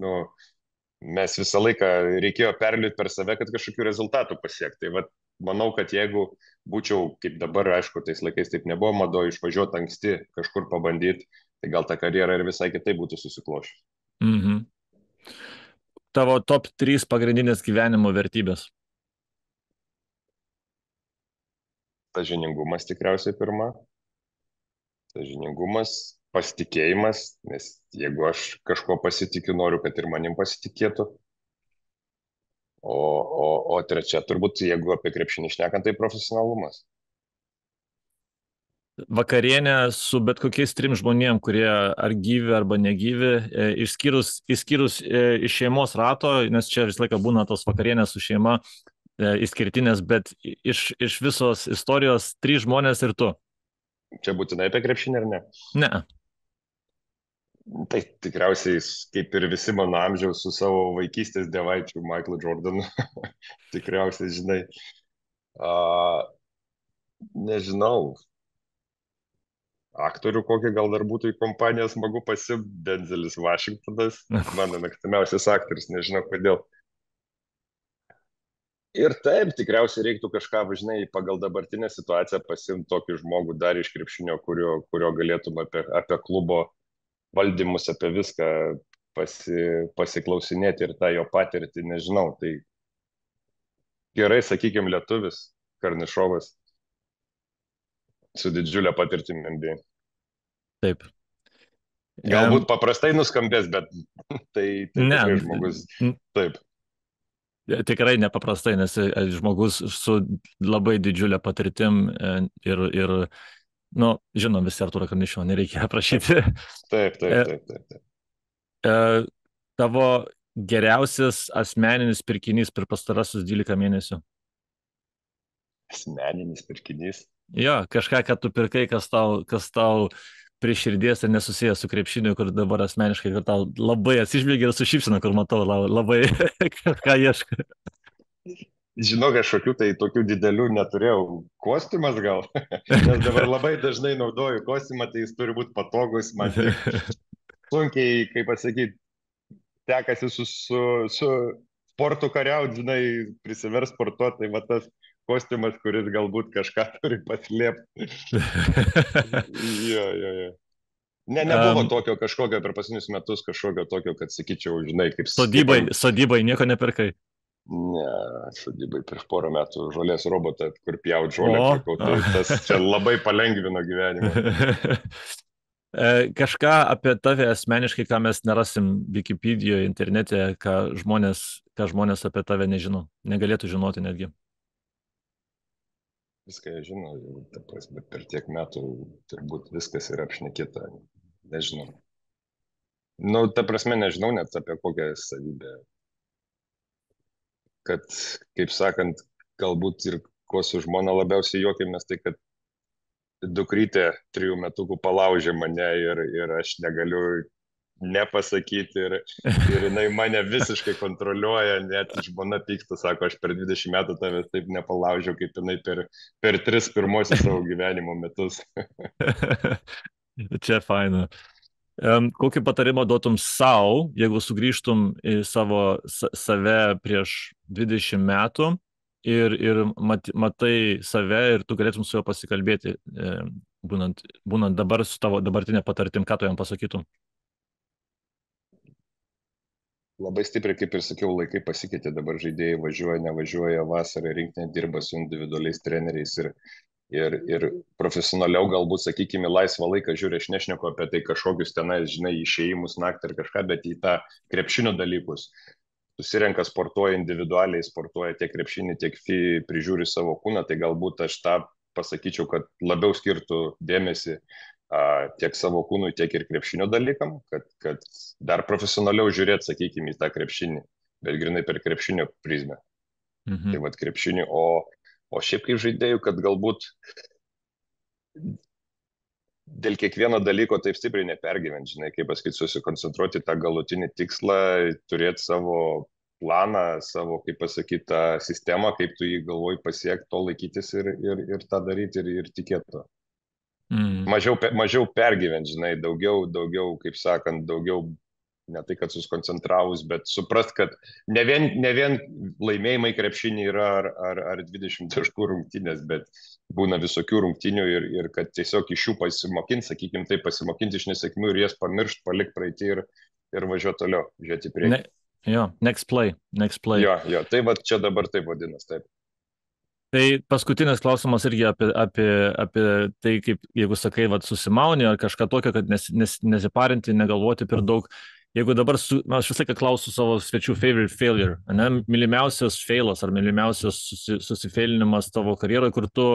[SPEAKER 2] mes visą laiką reikėjo perlipti per save, kad kažkokių rezultatų pasiekti. Tai manau, kad jeigu būčiau, kaip dabar, aišku, tais laikais taip nebuvo mado, išvažiuoti anksti, kažkur pabandyti, tai gal ta karjera ir visai kitai būtų susiklošęs.
[SPEAKER 1] Mhm. Tavo top 3 pagrindinės gyvenimo vertybės.
[SPEAKER 2] Sąžiningumas tikriausiai pirma. Sąžiningumas, pasitikėjimas, nes jeigu aš kažko pasitikiu, noriu, kad ir manim pasitikėtų. O trečia, turbūt, jeigu apie krepšinį šnekant, tai profesionalumas.
[SPEAKER 1] Vakarienė su bet kokiais 3 žmonėm, kurie ar gyvi, arba negyvi, išskyrus iš šeimos rato, nes čia visą laiką būna tos vakarienės su šeima išskirtinės, bet iš visos istorijos 3 žmonės ir tu.
[SPEAKER 2] Čia būtinai apie krepšinį ar ne?
[SPEAKER 1] Ne.
[SPEAKER 2] Tai tikriausiai, kaip ir visi mano amžiaus su savo vaikystės dievaičiu Michaelu Jordanu, tikriausiai žinai. A, nežinau, aktorių kokį gal dar būtų į kompaniją smagu pasimti, Denzelis Vašingtonas, mano mėgstamiausias aktorius, nežinau kodėl. Ir taip, tikriausiai reiktų kažką, žinai, pagal dabartinę situaciją pasimti tokį žmogų dar iš krepšinio, kurio galėtum apie klubo valdymus, apie viską pasiklausinėti ir tą jo patirtį, nežinau. Tai gerai, sakykime, lietuvis, Karnišovas, su didžiulė patirtimi NBA.
[SPEAKER 1] Taip.
[SPEAKER 2] Galbūt paprastai nuskambės, bet tai tikrai žmogus. Taip.
[SPEAKER 1] Tikrai nepaprastai, nes žmogus su labai didžiulė patirtim ir nu, žinom visi Artūrą Karnišovą, nereikia aprašyti.
[SPEAKER 2] Taip.
[SPEAKER 1] Tavo geriausias asmeninis pirkinys per pastarosius 12 mėnesių?
[SPEAKER 2] Asmeninis pirkinys?
[SPEAKER 1] Jo, kažką, kad tu pirkai, kas tau prie širdies ir nesusijęs su krepšiniu, kur dabar asmeniškai, kur tau labai atsižvelgia ir su šypsena, kur matau, labai ką ieškai.
[SPEAKER 2] Žinau, kažkokių tai tokių didelių neturėjau. Kostiumas gal, nes dabar labai dažnai naudoju kostiumą, tai jis turi būti patogus, man tik sunkiai, kaip pasakyti, tekasi su sportu kariauti, žinai, prisivers sportuoti, tai va tas kostiumas, kuris galbūt kažką turi paslėpti. Jo. Nebuvo tokio kažkokio per pasinius metus, kažkokio tokio, kad sakyčiau, žinai, kaip...
[SPEAKER 1] Sodybai nieko nepirkai?
[SPEAKER 2] Ne, sodybai prieš porą metų žolės robotą, kur pjaut žolę pirkau, tai tas čia labai palengvino gyvenimą.
[SPEAKER 1] Kažką apie tave asmeniškai, ką mes nerasim Wikipedijoje, internete, ką žmonės apie tave nežino, negalėtų žinoti netgi.
[SPEAKER 2] Viską jie žino, bet per tiek metų turbūt viskas yra apšnekėta, nežinau. Nu, ta prasme, nežinau net apie kokią savybę. Kad, kaip sakant, galbūt ir ko su žmona labiausiai juokėmės, tai kad dukrytė 3 metukų palaužė mane ir aš negaliu nepasakyti ir jinai mane visiškai kontroliuoja, net žmona pyksta, sako, aš per 20 metų tavęs taip nepalaužiau, kaip jinai per 3 pirmosius savo gyvenimo metus.
[SPEAKER 1] Čia faina. Kokį patarimą duotum savo, jeigu sugrįžtum į save prieš 20 metų ir matai save ir tu galėtum su juo pasikalbėti, būnant dabar su tavo dabartinė patartim, ką tu jam pasakytum?
[SPEAKER 2] Labai stipriai, kaip ir sakiau, laikai pasikeitė, dabar žaidėjai važiuoja, nevažiuoja, vasarą rinktinė dirba su individualiais treneriais ir profesionaliau galbūt, sakykime, laisvą laiką žiūri, aš nešneku apie tai kažkokius tenai, žinai, išėjimus naktį ar kažką, bet į tą krepšinio dalykus. Susirenka, sportuoja individualiai, sportuoja tiek krepšinį, tiek prižiūri savo kūną, tai galbūt aš tą pasakyčiau, kad labiau skirtų dėmesį tiek savo kūnui, tiek ir krepšinio dalykam, kad dar profesionaliau žiūrėti, sakykime, į tą krepšinį, bet grinai per krepšinio prizmę. Tai vad krepšinį, o šiaip kaip žaidėjų, kad galbūt dėl kiekvieno dalyko taip stipriai nepergyventi, žinai, kaip pasakyti, susikoncentruoti tą galutinį tikslą, turėti savo planą, savo, kaip pasakyti, tą sistemą, kaip tu jį galvoji pasiekti, to laikytis ir tą daryti ir tikėti. Mažiau pergyventi, žinai, daugiau, kaip sakant, daugiau ne tai, kad susikoncentravus, bet suprast, kad ne vien laimėjimai krepšinį yra ar 20 taškų rungtynės, bet būna visokių rungtynių ir kad tiesiog iš jų pasimokinti, sakykime, tai pasimokinti iš nesėkmių ir jas pamiršti, palikti praeitį ir važiuoti toliau, žiūrėti į priekį.
[SPEAKER 1] Jo, next play.
[SPEAKER 2] Jo, tai va čia dabar taip vadinasi, taip.
[SPEAKER 1] Tai paskutinis klausimas irgi apie tai, kaip, jeigu sakai, susimauni ar kažką tokio, kad nesiparinti, negalvoti per daug. Jeigu dabar, aš visą laiką klausiu savo svečių favorite failure, ne, mylimiausias failas ar mylimiausias susifailinimas tavo karjeroje, kur tu,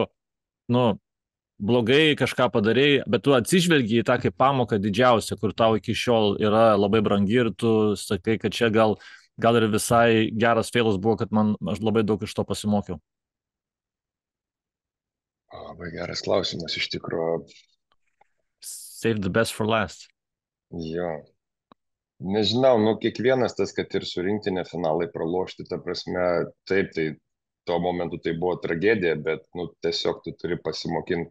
[SPEAKER 1] blogai kažką padarėjai, bet tu atsižvelgi į tą kaip pamoką didžiausią, kur tau iki šiol yra labai brangi ir tu sakai, kad čia gal ir visai geras failas buvo, kad aš labai daug iš to pasimokiau.
[SPEAKER 2] Labai geras klausimas, iš tikrųjų.
[SPEAKER 1] Save the best for last.
[SPEAKER 2] Jo. Nežinau, kiekvienas tas, kad ir su rinktinė finalai pralošti, ta prasme, taip, tai tuo momentu tai buvo tragedija, bet, tiesiog tu turi pasimokinti,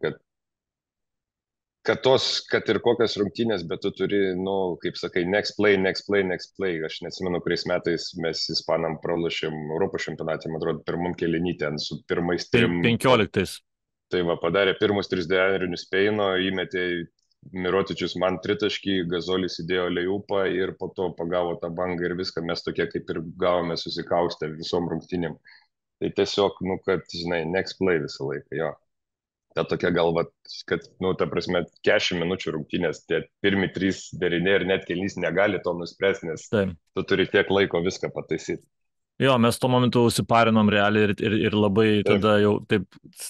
[SPEAKER 2] kad ir kokias rungtynės, bet tu turi, kaip sakai, next play. Aš neatsimenu, kuriais metais mes ispanam pralošėm Europos čempionatį, man atrodo, pirmam kėlinį ten su pirmais
[SPEAKER 1] 15.
[SPEAKER 2] Tai padarė pirmus 3 derinius Peino, įmetė Mirotičius man tritaškį, Gazolis įdėjo lejupą ir po to pagavo tą bangą ir viską, mes tokie kaip ir gavome susikaustę visom rungtynėm. Tai tiesiog, kad, žinai, next play visą laiką, jo. Ta tokia galva, kad, ta prasme, 40 minučių rungtynės, tie pirmi 3 deriniai ir net kėlinys negali to nuspręsti, nes tu turi tiek laiko viską pataisyti.
[SPEAKER 1] Jo, mes tuo momentu užsiparinom realiai ir labai tada jau taip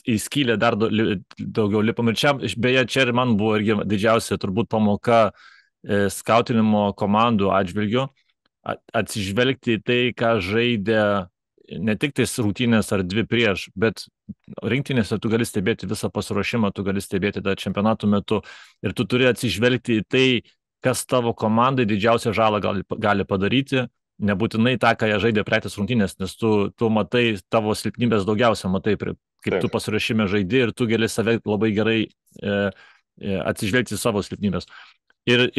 [SPEAKER 1] įskylę dar daugiau lipam. Ir beje, čia ir man buvo irgi didžiausia turbūt pamoka skautinimo komandų atžvilgiu, atsižvelgti į tai, ką žaidė ne tik tais rungtynės ar 2 prieš, bet rinktinėse tu gali stebėti visą pasiruošimą, tu gali stebėti tą čempionatų metu ir tu turi atsižvelgti į tai, kas tavo komandai didžiausią žalą gali padaryti. Nebūtinai tą, ką jie žaidė praeitas rungtynės, nes tu matai tavo silpnybės daugiausia, matai, kaip tu pasiruošime žaidži ir tu gali save labai gerai atsižvelgti į savo silpnybės. Ir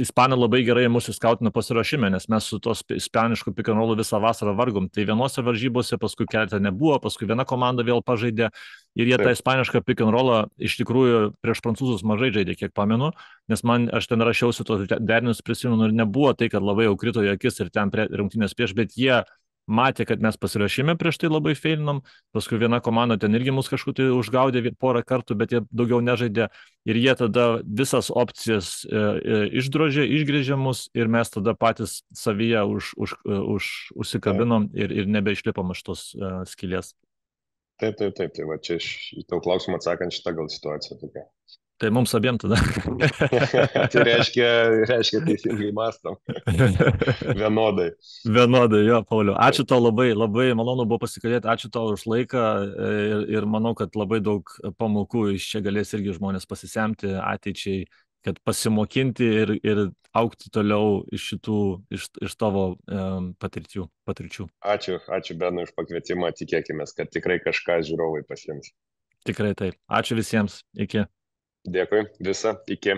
[SPEAKER 1] ispanai labai gerai mūsų skautino pasiruošime, nes mes su tos ispanišku pick and rollu visą vasarą vargom. Tai vienose varžybose, paskui keletą nebuvo, paskui viena komanda vėl pažaidė ir jie tą ispanišką pick and rollą iš tikrųjų prieš prancūzus mažai žaidė, kiek pamenu, nes aš ten rašiausi tos derinius prisimenu ir nebuvo tai, kad labai jau krito į akis ir ten rungtynės prieš, bet jie matė, kad mes pasiruošime prieš tai labai feilinam, paskui viena komanda ten irgi mus kažkur tai užgaudė porą kartų, bet jie daugiau nežaidė ir jie tada visas opcijas išdrožė, išgrėžė mus ir mes tada patys savyje užsikabinom ir nebeišlipom iš tos skylės.
[SPEAKER 2] Taip, tai va čia į tau klausimą atsakant šitą gal situaciją tokia.
[SPEAKER 1] Tai mums abiem tada.
[SPEAKER 2] Tai reiškia teisingai mąstom. Vienodai.
[SPEAKER 1] Vienodai, jo, Pauliau. Ačiū tau labai, labai malonu buvo pasikalbėti, ačiū tau už laiką ir manau, kad labai daug pamokų iš čia galės irgi žmonės pasisemti ateičiai, kad pasimokinti ir augti toliau iš tavo patirčių.
[SPEAKER 2] Ačiū Benui už pakvietimą, tikėkime, kad tikrai kažką žiūrovai pasiims.
[SPEAKER 1] Tikrai taip. Ačiū visiems. Iki.
[SPEAKER 2] Dėkui, iki.